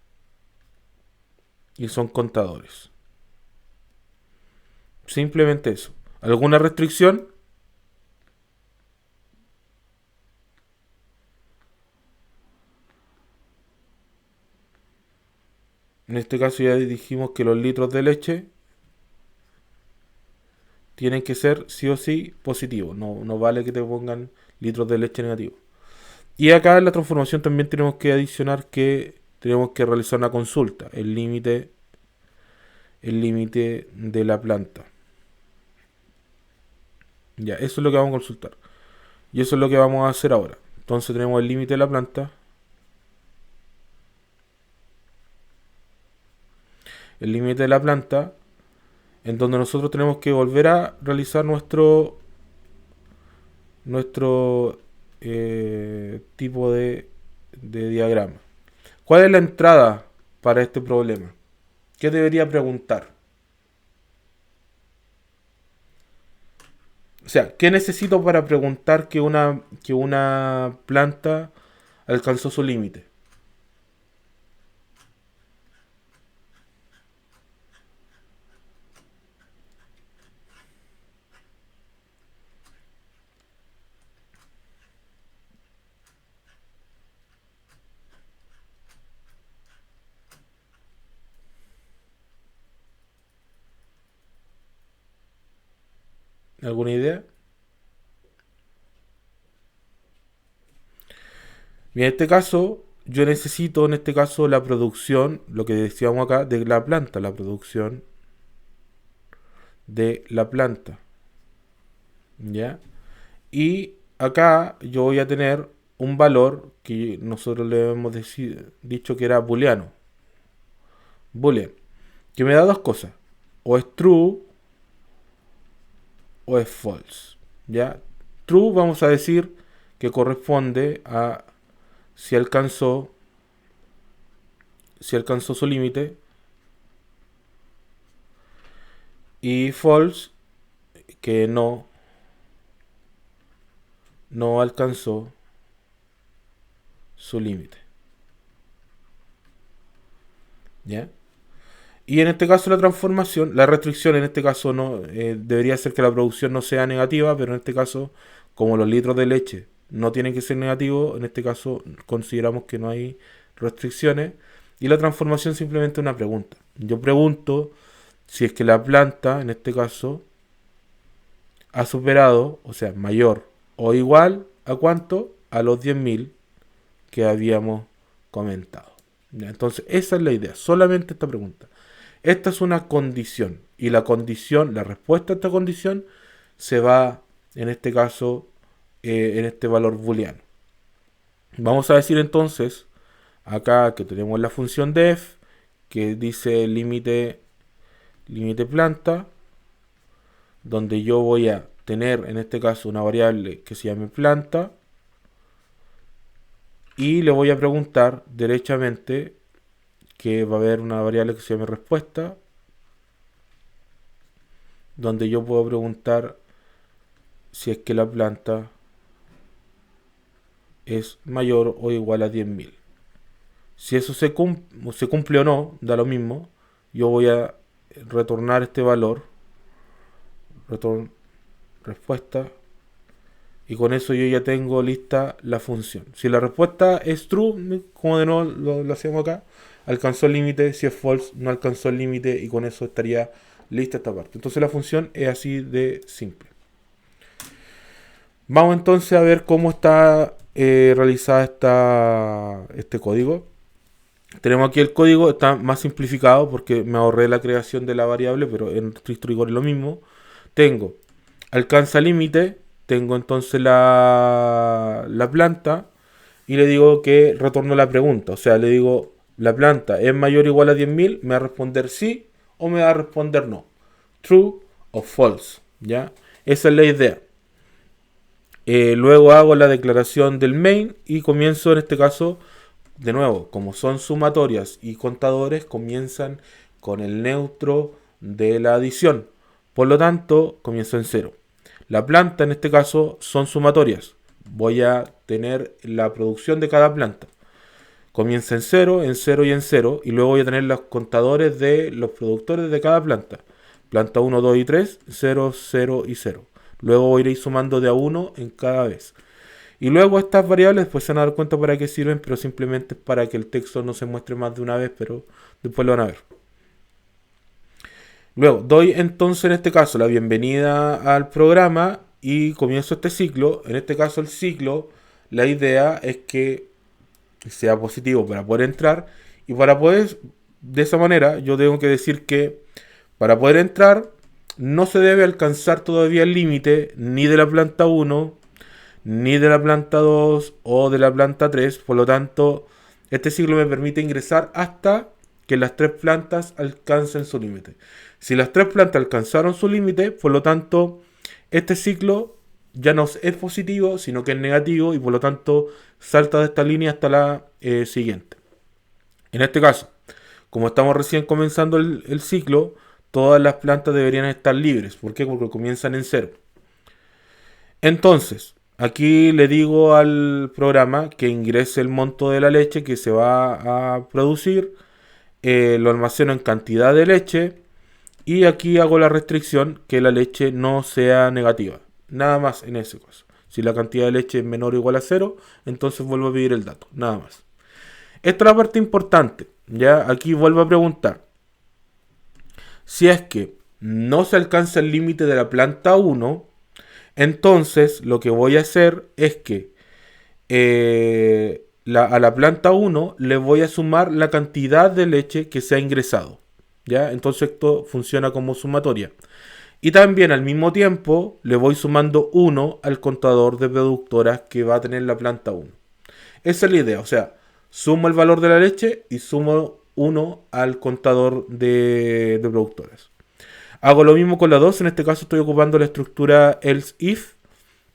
y son contadores. Simplemente eso. ¿Alguna restricción? En este caso ya dijimos que los litros de leche tienen que ser sí o sí positivos. No vale que te pongan litros de leche negativos. Y acá en la transformación también tenemos que adicionar que tenemos que realizar una consulta. El límite de la planta. Ya, eso es lo que vamos a consultar. Y eso es lo que vamos a hacer ahora. Entonces tenemos el límite de la planta. El límite de la planta, en donde nosotros tenemos que volver a realizar nuestro tipo de diagrama. ¿Cuál es la entrada para este problema? ¿Qué debería preguntar? O sea, ¿qué necesito para preguntar que una planta alcanzó su límite? ¿Alguna idea? Bien, en este caso, yo necesito en este caso la producción, lo que decíamos acá, de la planta, la producción de la planta. ¿Ya? Y acá yo voy a tener un valor que nosotros le hemos dicho que era booleano. Boolean. Que me da dos cosas. O es true o es false. ¿Ya? True vamos a decir que corresponde a si alcanzó su límite. Y false que no alcanzó su límite. ¿Ya? Y en este caso la transformación, la restricción en este caso no debería ser que la producción no sea negativa, pero en este caso, como los litros de leche no tienen que ser negativos, en este caso consideramos que no hay restricciones. Y la transformación simplemente es una pregunta. Yo pregunto si es que la planta, en este caso, ha superado, o sea, mayor o igual a cuánto, a los 10.000 que habíamos comentado. ¿Ya? Entonces, esa es la idea, solamente esta pregunta. Esta es una condición y la condición, la respuesta a esta condición se va, en este caso, en este valor booleano. Vamos a decir entonces, acá que tenemos la función def, que dice límite planta, donde yo voy a tener, en este caso, una variable que se llame planta, y le voy a preguntar derechamente que va a haber una variable que se llame respuesta, donde yo puedo preguntar si es que la planta es mayor o igual a 10.000. Si eso se cumple o no, da lo mismo. Yo voy a retornar este valor, return respuesta, y con eso yo ya tengo lista la función. Si la respuesta es true, como de nuevo lo hacemos acá, alcanzó el límite. Si es false, no alcanzó el límite, y con eso estaría lista esta parte. Entonces la función es así de simple. Vamos entonces a ver cómo está realizada este código. Tenemos aquí el código, está más simplificado porque me ahorré la creación de la variable, pero en strict rigor es lo mismo. Tengo alcanza límite, tengo entonces la planta, y le digo que retorno la pregunta. O sea, le digo, ¿la planta es mayor o igual a 10.000? Me va a responder sí o me va a responder no. True o false, ¿ya? Esa es la idea. Luego hago la declaración del main y comienzo en este caso, de nuevo, como son sumatorias y contadores, comienzan con el neutro de la adición. Por lo tanto, comienzo en 0. La planta en este caso son sumatorias. Voy a tener la producción de cada planta. Comienza en 0 y en 0. Y luego voy a tener los contadores de los productores de cada planta. Planta 1, 2 y 3, 0, 0 y 0. Luego voy a ir sumando de a 1 en cada vez. Y luego estas variables después se van a dar cuenta para qué sirven, pero simplemente es para que el texto no se muestre más de una vez, pero después lo van a ver. Luego doy entonces en este caso la bienvenida al programa y comienzo este ciclo. En este caso el ciclo, la idea es que sea positivo para poder entrar, y para poder, de esa manera, yo tengo que decir que para poder entrar no se debe alcanzar todavía el límite ni de la planta 1, ni de la planta 2 o de la planta 3. Por lo tanto, este ciclo me permite ingresar hasta que las 3 plantas alcancen su límite. Si las 3 plantas alcanzaron su límite, por lo tanto, este ciclo ya no es positivo, sino que es negativo, y por lo tanto salta de esta línea hasta la siguiente. En este caso, como estamos recién comenzando el ciclo, todas las plantas deberían estar libres. ¿Por qué? Porque comienzan en 0. Entonces, aquí le digo al programa que ingrese el monto de la leche que se va a producir, lo almaceno en cantidad de leche, y aquí hago la restricción que la leche no sea negativa. Nada más en ese caso. Si la cantidad de leche es menor o igual a 0, entonces vuelvo a pedir el dato. Nada más. Esta es la parte importante. Ya aquí vuelvo a preguntar. Si es que no se alcanza el límite de la planta 1, entonces lo que voy a hacer es que a la planta 1 le voy a sumar la cantidad de leche que se ha ingresado. ¿Ya? Entonces esto funciona como sumatoria. Y también al mismo tiempo le voy sumando 1 al contador de productoras que va a tener la planta 1. Esa es la idea. O sea, sumo el valor de la leche y sumo 1 al contador de productoras. Hago lo mismo con la 2. En este caso estoy ocupando la estructura else if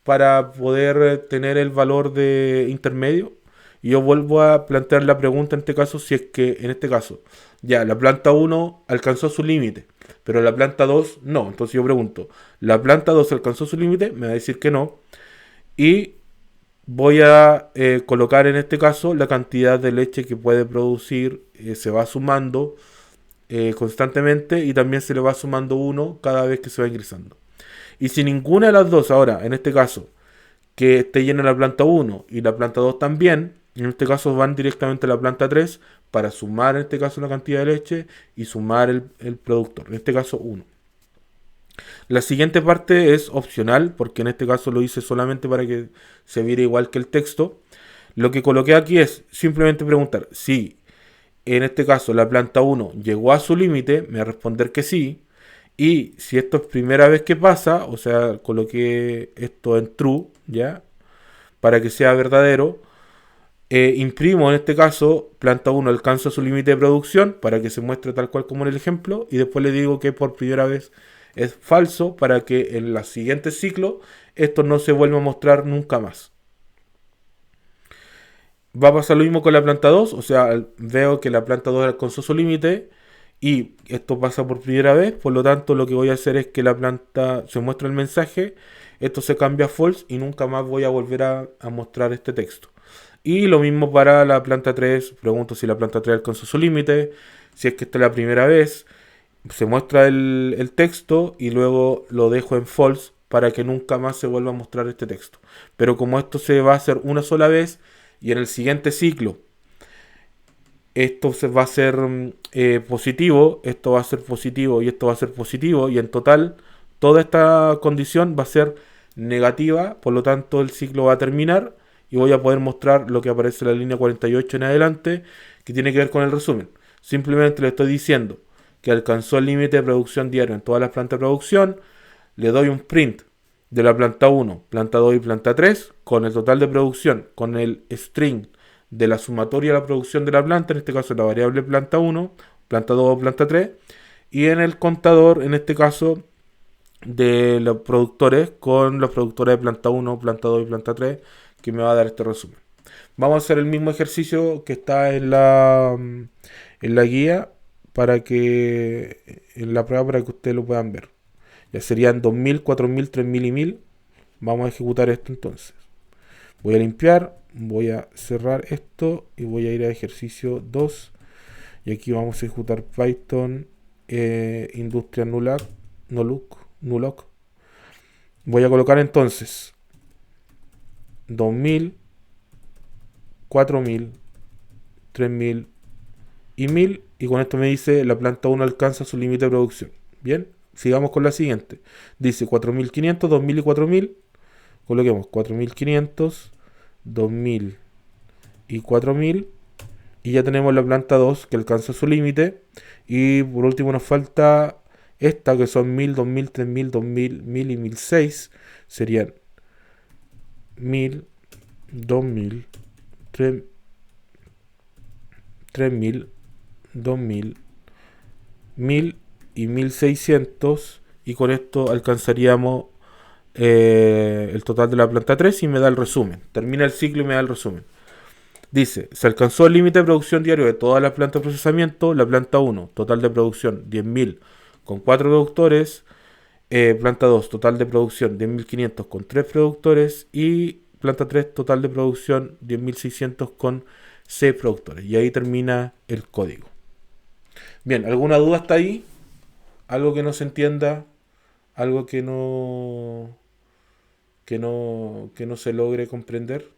para poder tener el valor de intermedio. Y yo vuelvo a plantear la pregunta en este caso, si es que en este caso ya la planta 1 alcanzó su límite, pero la planta 2 no. Entonces yo pregunto, ¿la planta 2 alcanzó su límite? Me va a decir que no. Y voy a colocar en este caso la cantidad de leche que puede producir. Se va sumando constantemente, y también se le va sumando 1 cada vez que se va ingresando. Y si ninguna de las dos, ahora en este caso, que esté llena la planta 1 y la planta 2 también, en este caso van directamente a la planta 3 para sumar en este caso la cantidad de leche y sumar el productor, en este caso 1. La siguiente parte es opcional, porque en este caso lo hice solamente para que se viera igual que el texto. Lo que coloqué aquí es simplemente preguntar si en este caso la planta 1 llegó a su límite, me va a responder que sí. Y si esto es primera vez que pasa, o sea, coloqué esto en true, ¿ya? Para que sea verdadero. Imprimo en este caso, planta 1 alcanza su límite de producción, para que se muestre tal cual como en el ejemplo. Y después le digo que por primera vez es falso, para que en el siguiente ciclo esto no se vuelva a mostrar nunca más. Va a pasar lo mismo con la planta 2, o sea, veo que la planta 2 alcanzó su límite y esto pasa por primera vez, por lo tanto lo que voy a hacer es que la planta se muestra el mensaje, esto se cambia a false y nunca más voy a volver a mostrar este texto. Y lo mismo para la planta 3, pregunto si la planta 3 alcanzó su límite, si es que esta es la primera vez, se muestra el texto y luego lo dejo en false para que nunca más se vuelva a mostrar este texto. Pero como esto se va a hacer una sola vez y en el siguiente ciclo esto se va a ser positivo, esto va a ser positivo y esto va a ser positivo y en total toda esta condición va a ser negativa, por lo tanto el ciclo va a terminar y voy a poder mostrar lo que aparece en la línea 48 en adelante que tiene que ver con el resumen. Simplemente le estoy diciendo que alcanzó el límite de producción diario en todas las plantas de producción, le doy un print de la planta 1, planta 2 y planta 3 con el total de producción, con el string de la sumatoria de la producción de la planta, en este caso la variable planta 1, planta 2 o planta 3, y en el contador, en este caso, de los productores con los productores de planta 1, planta 2 y planta 3, que me va a dar este resumen. Vamos a hacer el mismo ejercicio que está en la guía para que en la prueba para que ustedes lo puedan ver. Ya serían 2000, 4000, 3000 y 1000. Vamos a ejecutar esto entonces. Voy a limpiar, voy a cerrar esto y voy a ir a ejercicio 2. Y aquí vamos a ejecutar Python Industria Nuloc. Voy a colocar entonces 2000, 4000, 3000 y 1000. Y con esto me dice la planta 1 alcanza su límite de producción. Bien, sigamos con la siguiente. Dice 4500, 2000 y 4000. Coloquemos 4500, 2000 y 4000. Y ya tenemos la planta 2 que alcanza su límite. Y por último nos falta esta que son 1000, 2000, 3000, 2000, 1000 y 1006. Serían 1000, 2000, 3000, 2000, 1000 y 1600. Y con esto alcanzaríamos el total de la planta 3 y me da el resumen. Termina el ciclo y me da el resumen. Dice, se alcanzó el límite de producción diario de todas las plantas de procesamiento. La planta 1, total de producción 10.000 con 4 productores. Planta 2, total de producción 10.500 con 3 productores. Y planta 3, total de producción 10.600 con 6 productores. Y ahí termina el código. Bien, ¿alguna duda hasta ahí? ¿Algo que no se entienda? ¿Algo que no se logre comprender?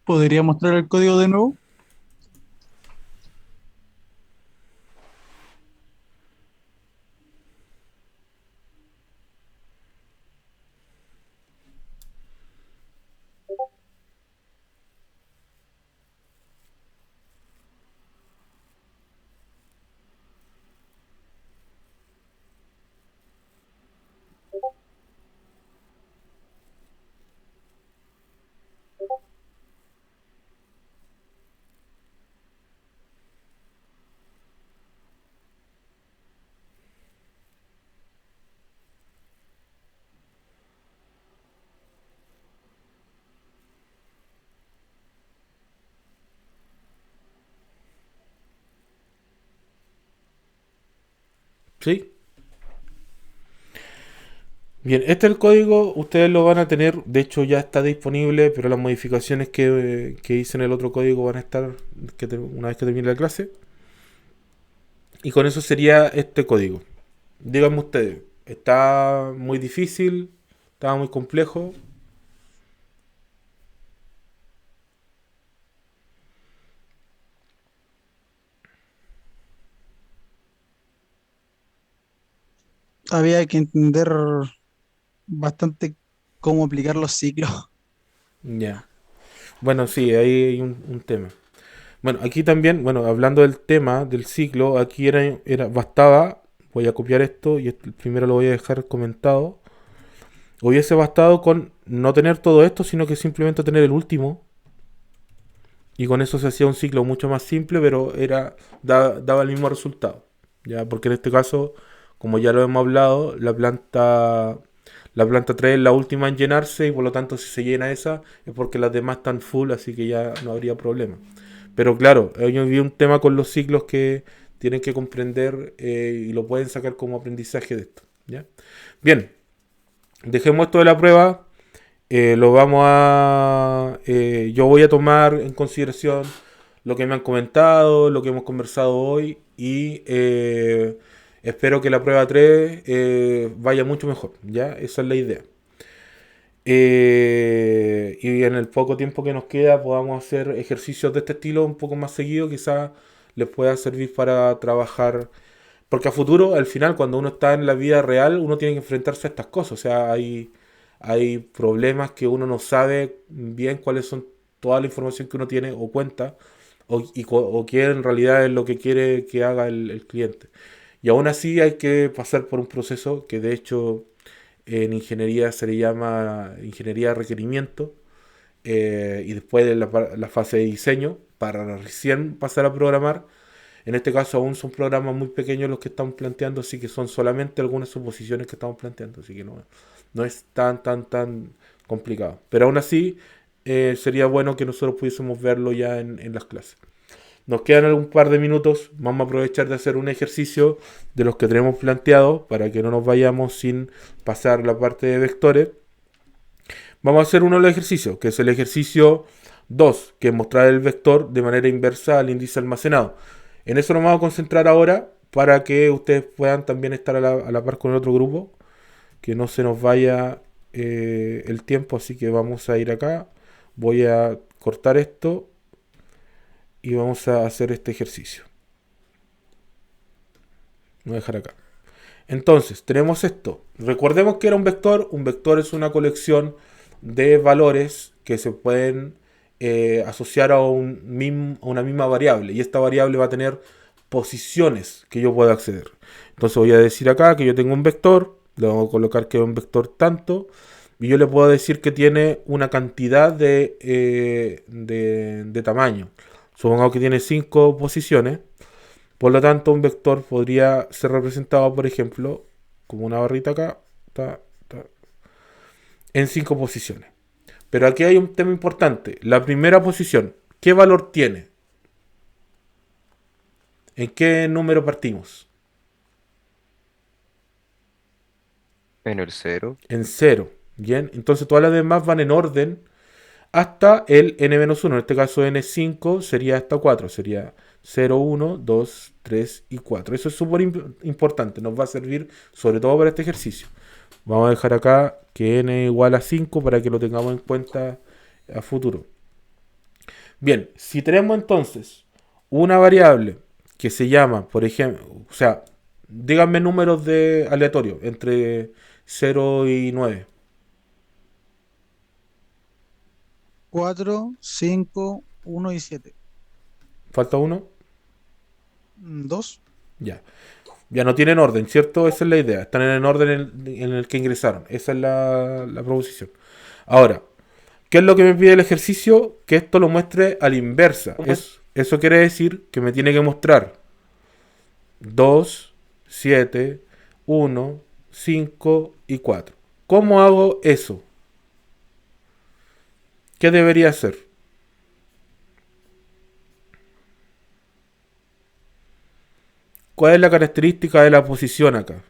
¿Podría mostrar el código de nuevo? ¿Sí? Bien, este es el código, ustedes lo van a tener, de hecho ya está disponible, pero las modificaciones que hice en el otro código van a estar una vez que termine la clase. Y con eso sería este código. Díganme ustedes, ¿está muy difícil? ¿Está muy complejo? Había que entender bastante cómo aplicar los ciclos. Ya. Bueno, sí, ahí hay un tema. Bueno, aquí también, bueno, hablando del tema del ciclo, aquí bastaba, voy a copiar esto y primero lo voy a dejar comentado. Hubiese bastado con no tener todo esto, sino que simplemente tener el último. y con eso se hacía un ciclo mucho más simple, pero daba el mismo resultado. ¿Ya? Porque en este caso, como ya lo hemos hablado, la planta 3 es la última en llenarse y por lo tanto si se llena esa es porque las demás están full, así que ya no habría problema. Pero claro, yo vi un tema con los ciclos que tienen que comprender y lo pueden sacar como aprendizaje de esto. ¿Ya? Bien, dejemos esto de la prueba. Yo voy a tomar en consideración lo que me han comentado, lo que hemos conversado hoy y espero que la prueba 3 vaya mucho mejor, ¿ya? Esa es la idea. Y en el poco tiempo que nos queda podamos hacer ejercicios de este estilo un poco más seguido, quizás les pueda servir para trabajar, porque a futuro, al final, cuando uno está en la vida real, uno tiene que enfrentarse a estas cosas, o sea, hay problemas que uno no sabe bien cuáles son toda la información que uno tiene o cuenta, o qué en realidad es lo que quiere que haga el cliente. Y aún así hay que pasar por un proceso que de hecho en ingeniería se le llama ingeniería de requerimiento, y después de la fase de diseño para recién pasar a programar. En este caso aún son programas muy pequeños los que estamos planteando, así que son solamente algunas suposiciones que estamos planteando, así que no es tan complicado. Pero aún así sería bueno que nosotros pudiésemos verlo ya en las clases. Nos quedan algún par de minutos, vamos a aprovechar de hacer un ejercicio de los que tenemos planteados para que no nos vayamos sin pasar la parte de vectores. Vamos a hacer uno de los ejercicios, que es el ejercicio 2, que es mostrar el vector de manera inversa al índice almacenado. En eso nos vamos a concentrar ahora para que ustedes puedan también estar a la par con el otro grupo, que no se nos vaya el tiempo, así que vamos a ir acá. Voy a cortar esto y vamos a hacer este ejercicio. Voy a dejar acá. Entonces, tenemos esto. Recordemos que era un vector. Un vector es una colección de valores que se pueden asociar a una misma variable. Y esta variable va a tener posiciones que yo pueda acceder. Entonces voy a decir acá que yo tengo un vector. Le voy a colocar que es un vector tanto. Y yo le puedo decir que tiene una cantidad de tamaño. Supongamos que tiene 5 posiciones. Por lo tanto, un vector podría ser representado, por ejemplo, como una barrita acá, en 5 posiciones. Pero aquí hay un tema importante. La primera posición, ¿qué valor tiene? ¿En qué número partimos? En el 0. En 0. Bien, entonces todas las demás van en orden hasta el n-1. En este caso n5 sería hasta 4. Sería 0, 1, 2, 3 y 4. Eso es súper importante. Nos va a servir sobre todo para este ejercicio. Vamos a dejar acá que n igual a 5 para que lo tengamos en cuenta a futuro. Bien, si tenemos entonces una variable que se llama, por ejemplo, o sea, díganme números de aleatorios entre 0 y 9. 4, 5, 1 y 7. ¿Falta uno? 2. Ya. Ya no tienen orden, ¿cierto? Esa es la idea. Están en el orden en el que ingresaron. Esa es la proposición. Ahora, ¿qué es lo que me pide el ejercicio? Que esto lo muestre a la inversa. Eso quiere decir que me tiene que mostrar 2, 7, 1, 5 y 4. ¿Cómo hago eso? ¿Qué debería hacer? ¿Cuál es la característica de la posición acá?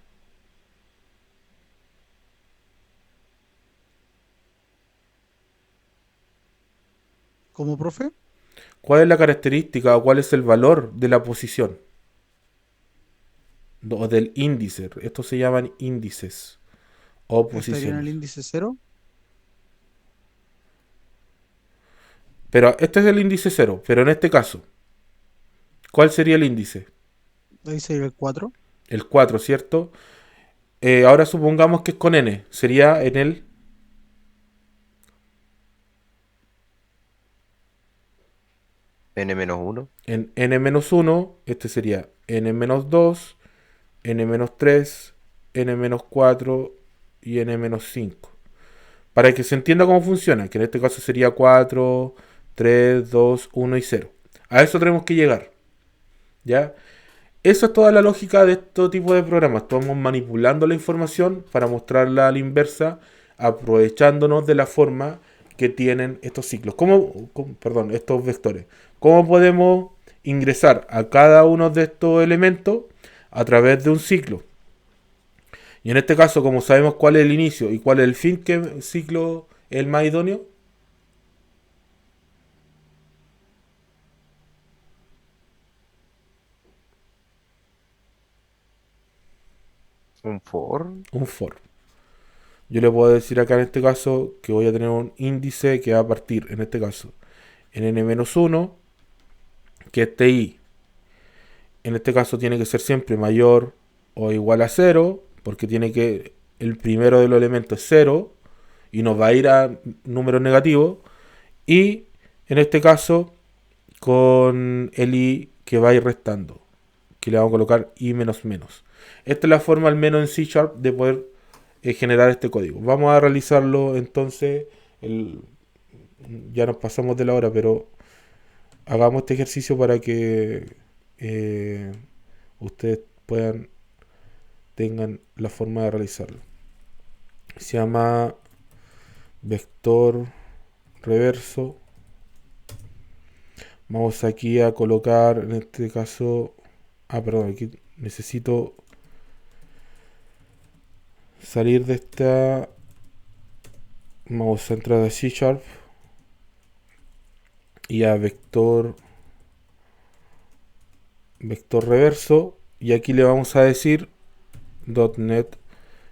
¿Como profe? ¿Cuál es la característica o cuál es el valor de la posición? O del índice. Estos se llaman índices o Estaría en el posiciones. índice 0. Pero este es el índice 0. Pero en este caso, ¿cuál sería el índice? Ahí sería el 4. El 4, ¿cierto? Ahora supongamos que es con n. Sería en el N-1. en n-1. Este sería n-2, n-3, n-4 y n-5. Para que se entienda cómo funciona, que en este caso sería 4, 3, 2, 1 y 0. A eso tenemos que llegar. ¿Ya? Esa es toda la lógica de este tipo de programas. Estamos manipulando la información para mostrarla a la inversa, aprovechándonos de la forma que tienen estos ciclos. Perdón, estos vectores. ¿Cómo podemos ingresar a cada uno de estos elementos? A través de un ciclo. Y en este caso, como sabemos cuál es el inicio y cuál es el fin, ¿qué ciclo es el más idóneo? ¿Un for? Un for. Yo le puedo decir acá en este caso que voy a tener un índice que va a partir, en este caso, en n-1, que es ti. En este caso tiene que ser siempre mayor o igual a 0, porque tiene que el primero de los elementos es 0 y nos va a ir a números negativos. Y en este caso con el i que va a ir restando, que le vamos a colocar i menos menos. Esta es la forma, al menos en C# de poder generar este código. Vamos a realizarlo entonces. Ya nos pasamos de la hora, pero hagamos este ejercicio para que ustedes tengan la forma de realizarlo. Se llama vector reverso. Vamos aquí a colocar, en este caso, perdón, aquí necesito salir de esta. Vamos a entrar a C# y a vector reverso, y aquí le vamos a decir .NET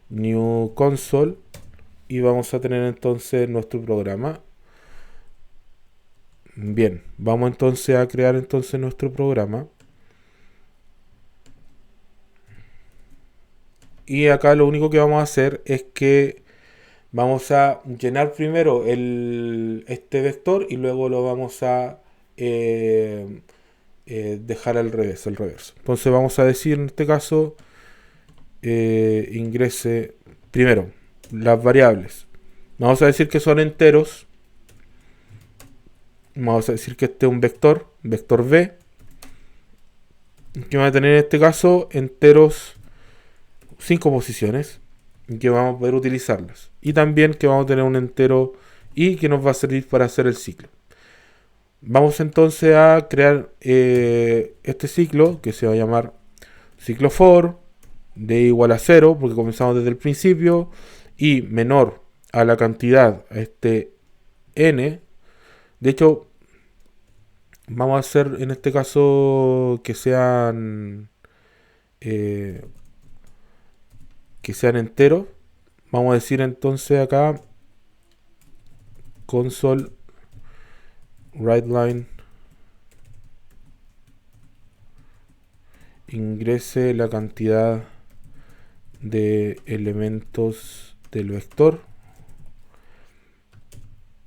New Console, y vamos a tener entonces nuestro programa. Bien, vamos entonces a crear entonces nuestro programa. Y acá lo único que vamos a hacer es que vamos a llenar primero este vector y luego lo vamos a dejar al revés, el reverso. Entonces vamos a decir en este caso ingrese primero las variables. Vamos a decir que son enteros. Vamos a decir que este es un vector v, que va a tener en este caso enteros 5 posiciones, que vamos a poder utilizarlas. Y también que vamos a tener un entero i que nos va a servir para hacer el ciclo. Vamos entonces a crear este ciclo, que se va a llamar ciclo for, de igual a 0, porque comenzamos desde el principio, y menor a la cantidad, a este n. De hecho, vamos a hacer en este caso que sean enteros. Vamos a decir entonces acá console writeLine ingrese la cantidad de elementos del vector.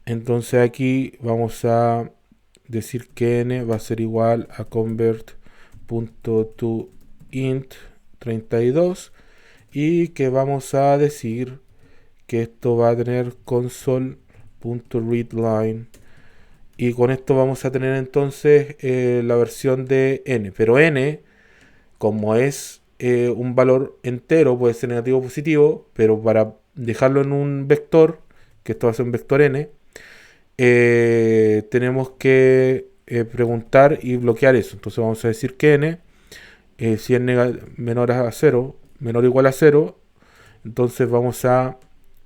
Entonces aquí vamos a decir que n va a ser igual a convert.toInt 32, y que vamos a decir que esto va a tener console.readLine, y con esto vamos a tener entonces la versión de n, pero n, como es un valor entero, puede ser negativo o positivo, pero para dejarlo en un vector, que esto va a ser un vector n, tenemos que preguntar y bloquear eso. Entonces vamos a decir que n, si es menor a 0, menor o igual a 0, entonces vamos a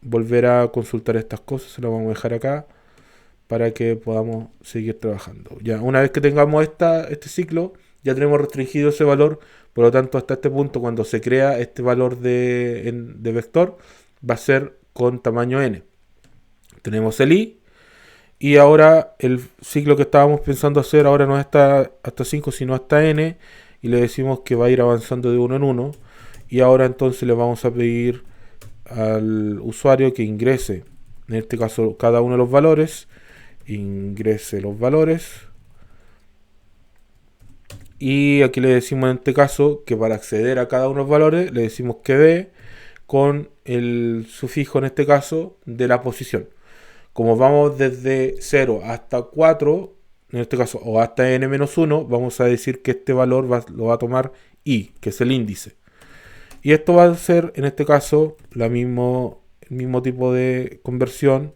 volver a consultar estas cosas. Se las vamos a dejar acá para que podamos seguir trabajando. Ya, una vez que tengamos este ciclo, ya tenemos restringido ese valor. Por lo tanto, hasta este punto, cuando se crea este valor de vector, va a ser con tamaño n. Tenemos el i. Y ahora el ciclo que estábamos pensando hacer ahora no está hasta 5, sino hasta n. Y le decimos que va a ir avanzando de 1 en 1. Y ahora entonces le vamos a pedir al usuario que ingrese, en este caso, cada uno de los valores. Ingrese los valores. Y aquí le decimos en este caso que para acceder a cada uno de los valores le decimos que d con el sufijo, en este caso, de la posición. como vamos desde 0 hasta 4, en este caso, o hasta n-1, vamos a decir que este valor lo va a tomar i, que es el índice. Y esto va a ser, en este caso, el mismo tipo de conversión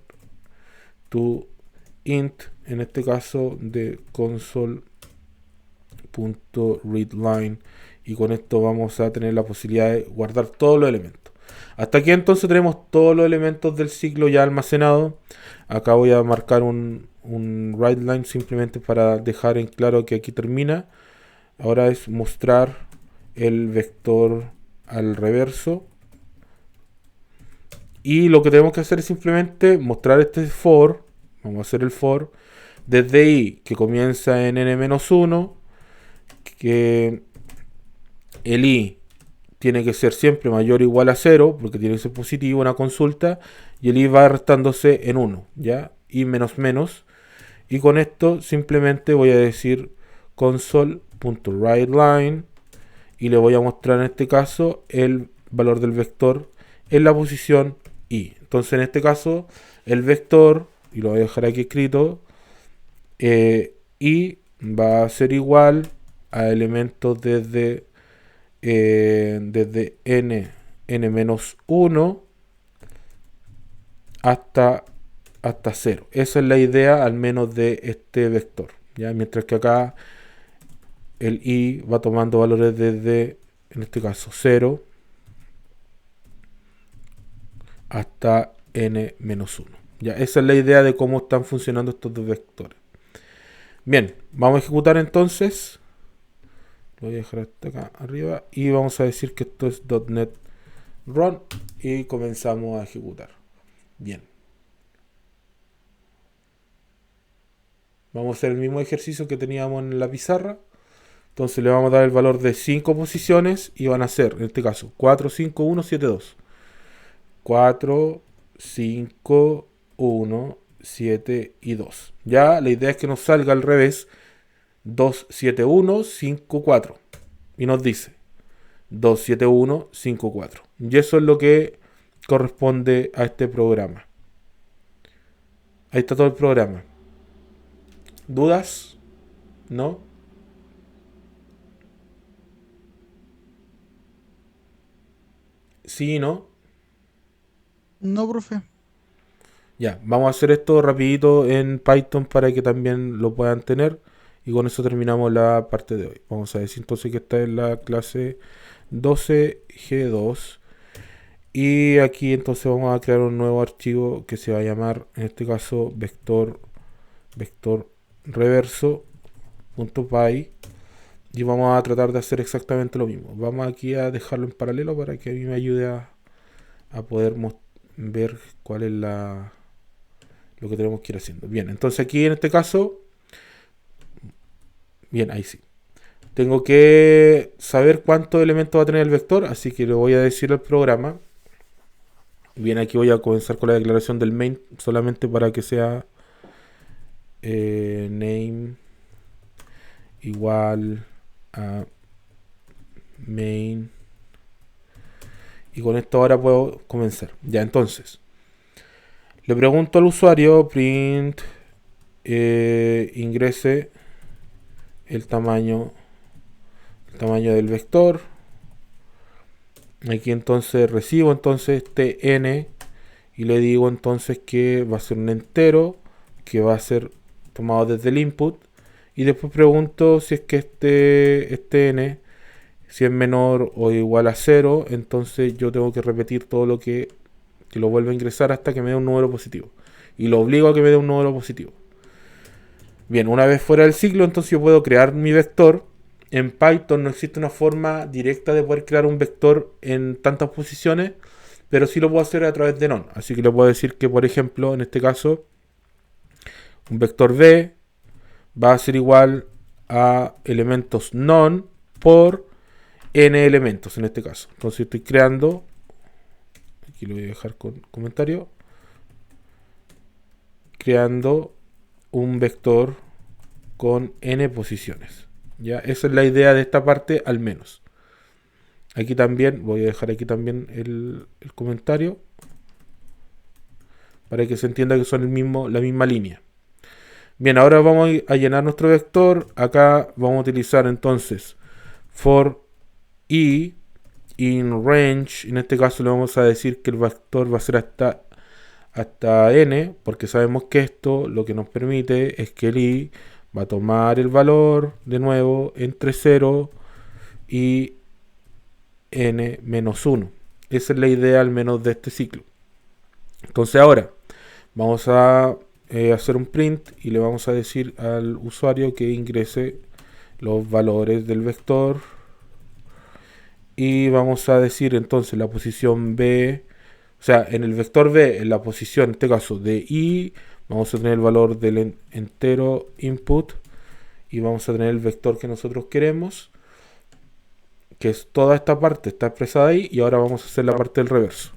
to int, en este caso, de console.readline. Y con esto vamos a tener la posibilidad de guardar todos los elementos. Hasta aquí entonces tenemos todos los elementos del ciclo ya almacenados. Acá voy a marcar un write line simplemente para dejar en claro que aquí termina. Ahora es mostrar el vector al reverso. Y lo que tenemos que hacer es simplemente mostrar este for. Vamos a hacer el for desde i, que comienza en n-1, que el i tiene que ser siempre mayor o igual a 0, porque tiene que ser positivo una consulta, y el i va restándose en 1, ¿ya? I menos menos. Y con esto simplemente voy a decir console.writeLine y le voy a mostrar en este caso el valor del vector en la posición i. Entonces en este caso el vector, y lo voy a dejar aquí escrito, i va a ser igual a elementos desde n-1 hasta 0. Esa es la idea al menos de este vector, ¿ya? Mientras que acá el i va tomando valores desde, en este caso, 0 hasta n-1. Ya, esa es la idea de cómo están funcionando estos dos vectores. Bien, vamos a ejecutar entonces. Lo voy a dejar hasta acá arriba y vamos a decir que esto es .NET Run y comenzamos a ejecutar. Bien. Vamos a hacer el mismo ejercicio que teníamos en la pizarra. Entonces le vamos a dar el valor de 5 posiciones y van a ser, en este caso, 4, 5, 1, 7, 2. 4, 5, 1, 7 y 2. Ya la idea es que nos salga al revés 2, 7, 1, 5, 4. Y nos dice 2, 7, 1, 5, 4. Y eso es lo que corresponde a este programa. Ahí está todo el programa. ¿Dudas? ¿No? ¿Sí? ¿No? No, profe. Ya, vamos a hacer esto rapidito en Python para que también lo puedan tener. Y con eso terminamos la parte de hoy. Vamos a decir entonces que esta es la clase 12G2. Y aquí entonces vamos a crear un nuevo archivo que se va a llamar, en este caso, vector reverso.py. Y vamos a tratar de hacer exactamente lo mismo. Vamos aquí a dejarlo en paralelo para que a mí me ayude a poder ver cuál es lo que tenemos que ir haciendo. Bien, entonces aquí en este caso, bien, ahí sí. Tengo que saber cuántos elementos va a tener el vector, así que le voy a decir al programa. Bien, aquí voy a comenzar con la declaración del main, solamente para que sea name igual a main. Y con esto ahora puedo comenzar. Ya, entonces le pregunto al usuario print ingrese el tamaño del vector. Aquí entonces recibo entonces este n y le digo entonces que va a ser un entero que va a ser tomado desde el input, y después pregunto si es que este n, si es menor o igual a 0, entonces yo tengo que repetir todo lo que lo vuelva a ingresar hasta que me dé un número positivo, y lo obligo a que me dé un número positivo. Bien, una vez fuera del ciclo, entonces yo puedo crear mi vector. En Python no existe una forma directa de poder crear un vector en tantas posiciones, pero sí lo puedo hacer a través de none. Así que le puedo decir que, por ejemplo, en este caso, un vector v va a ser igual a elementos none por n elementos en este caso. Entonces estoy creando, aquí lo voy a dejar con comentario, creando un vector con n posiciones. Ya, esa es la idea de esta parte al menos. Aquí también, voy a dejar aquí también el comentario. para que se entienda que son la misma línea. Bien, ahora vamos a llenar nuestro vector. Acá vamos a utilizar entonces for i in range. En este caso le vamos a decir que el vector va a ser hasta n, porque sabemos que esto lo que nos permite es que el i va a tomar el valor de nuevo entre 0 y n menos 1. Esa es la idea al menos de este ciclo. Entonces ahora vamos a hacer un print y le vamos a decir al usuario que ingrese los valores del vector, y vamos a decir entonces la posición b, o sea, en el vector b, en la posición, en este caso de i, vamos a tener el valor del entero input, y vamos a tener el vector que nosotros queremos, que es toda esta parte, está expresada ahí, y ahora vamos a hacer la parte del reverso.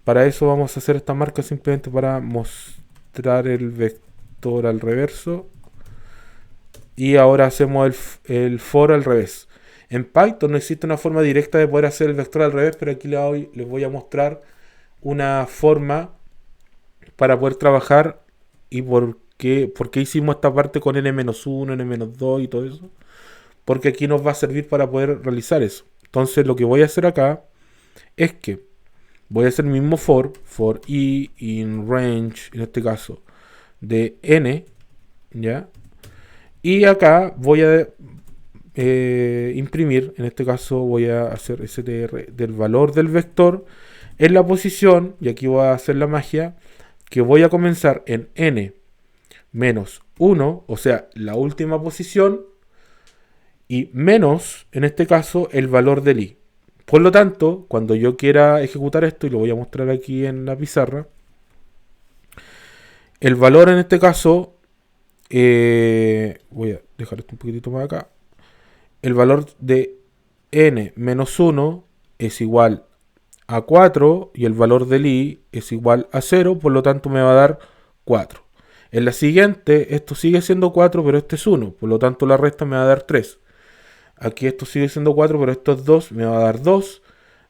Para eso vamos a hacer esta marca simplemente para mostrar el vector al reverso, y ahora hacemos el for al revés. En Python no existe una forma directa de poder hacer el vector al revés, pero aquí les voy a mostrar una forma para poder trabajar y por qué hicimos esta parte con n-1, n-2 y todo eso. Porque aquí nos va a servir para poder realizar eso. Entonces lo que voy a hacer acá es que voy a hacer el mismo for i in range, en este caso, de n, ¿ya? Y acá voy a imprimir, en este caso voy a hacer str del valor del vector en la posición, y aquí voy a hacer la magia, que voy a comenzar en n menos 1, o sea, la última posición, y menos, en este caso, el valor del i. Por lo tanto, cuando yo quiera ejecutar esto, y lo voy a mostrar aquí en la pizarra, el valor en este caso, voy a dejar esto un poquitito más acá, el valor de n menos 1 es igual a 4 y el valor del i es igual a 0, por lo tanto me va a dar 4. En la siguiente, esto sigue siendo 4, pero este es 1, por lo tanto la resta me va a dar 3. Aquí esto sigue siendo 4, pero esto es 2, me va a dar 2.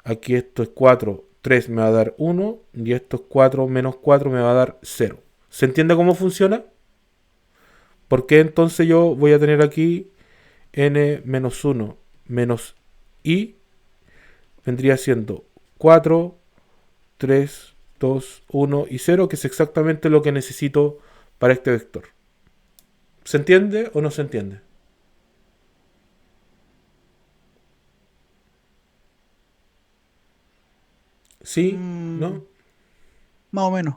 Aquí esto es 4, 3 me va a dar 1. Y esto es 4 menos 4 me va a dar 0. ¿Se entiende cómo funciona? Porque entonces yo voy a tener aquí n menos 1 menos i, vendría siendo 4, 3, 2, 1 y 0, que es exactamente lo que necesito para este vector. ¿Se entiende o no se entiende? ¿Sí? ¿No? Más o menos.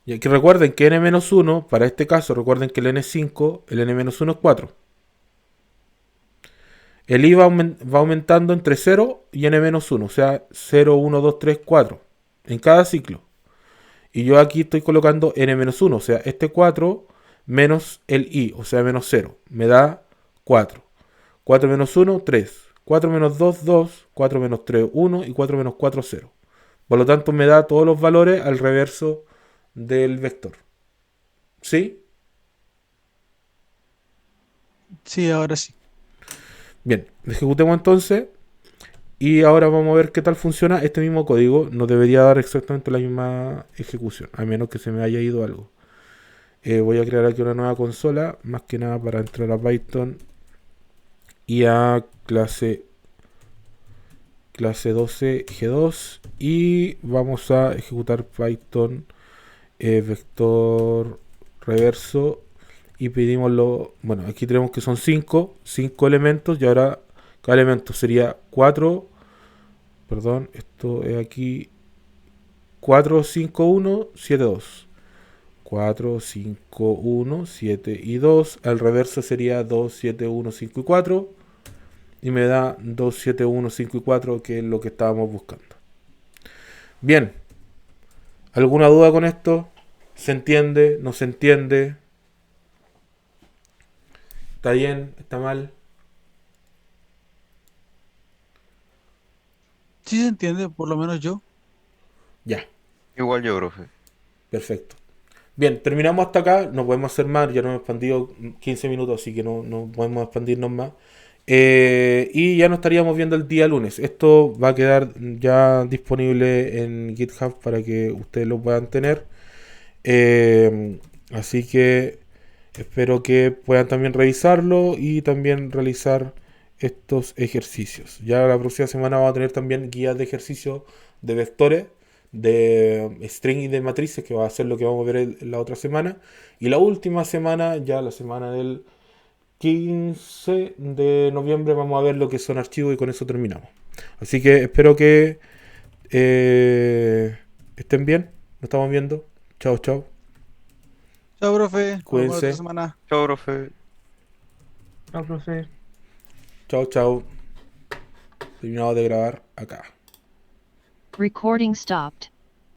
Y aquí recuerden que n-1, para este caso, recuerden que el n es 5, el n-1 es 4. El i va aumentando entre 0 y n-1, o sea, 0, 1, 2, 3, 4, en cada ciclo. Y yo aquí estoy colocando n-1, o sea, este 4 menos el i, o sea, menos 0, me da 4. 4 menos 1, 3. 4 menos 2, 2. 4 menos 3, 1. Y 4 menos 4, 0. Por lo tanto, me da todos los valores al reverso del vector. ¿Sí? Sí, ahora sí. Bien, ejecutemos entonces. Y ahora vamos a ver qué tal funciona este mismo código. Nos debería dar exactamente la misma ejecución, a menos que se me haya ido algo. Voy a crear aquí una nueva consola, más que nada para entrar a Python y a clase 12 G2, y vamos a ejecutar Python vector reverso, y pedimos bueno, aquí tenemos que son 5 elementos, y ahora cada elemento sería 4, perdón, esto es aquí 4, 5, 1, 7, 2. 4, 5, 1, 7 y 2. Al reverso sería 2, 7, 1, 5 y 4. Y me da 2, 7, 1, 5 y 4, que es lo que estábamos buscando. Bien. ¿Alguna duda con esto? ¿Se entiende? ¿No se entiende? ¿Está bien? ¿Está mal? Sí se entiende, por lo menos yo. Ya. Igual yo, profe. Perfecto. Bien, terminamos hasta acá. No podemos hacer más. Ya nos hemos expandido 15 minutos, así que no podemos expandirnos más. Y ya nos estaríamos viendo el día lunes. Esto va a quedar ya disponible en GitHub para que ustedes lo puedan tener. Así que espero que puedan también revisarlo y también realizar estos ejercicios. Ya la próxima semana vamos a tener también guías de ejercicio de vectores, de string y de matrices, que va a ser lo que vamos a ver la otra semana. Y la última semana, ya la semana del 15 de noviembre, vamos a ver lo que son archivos y con eso terminamos. Así que espero que estén bien. Nos estamos viendo. Chao, chao. Chao, profe. Nos vemos la otra Cuídense. semana. Chao, profe. Chao, profe. Chao, chao. Terminado de grabar acá. Recording stopped.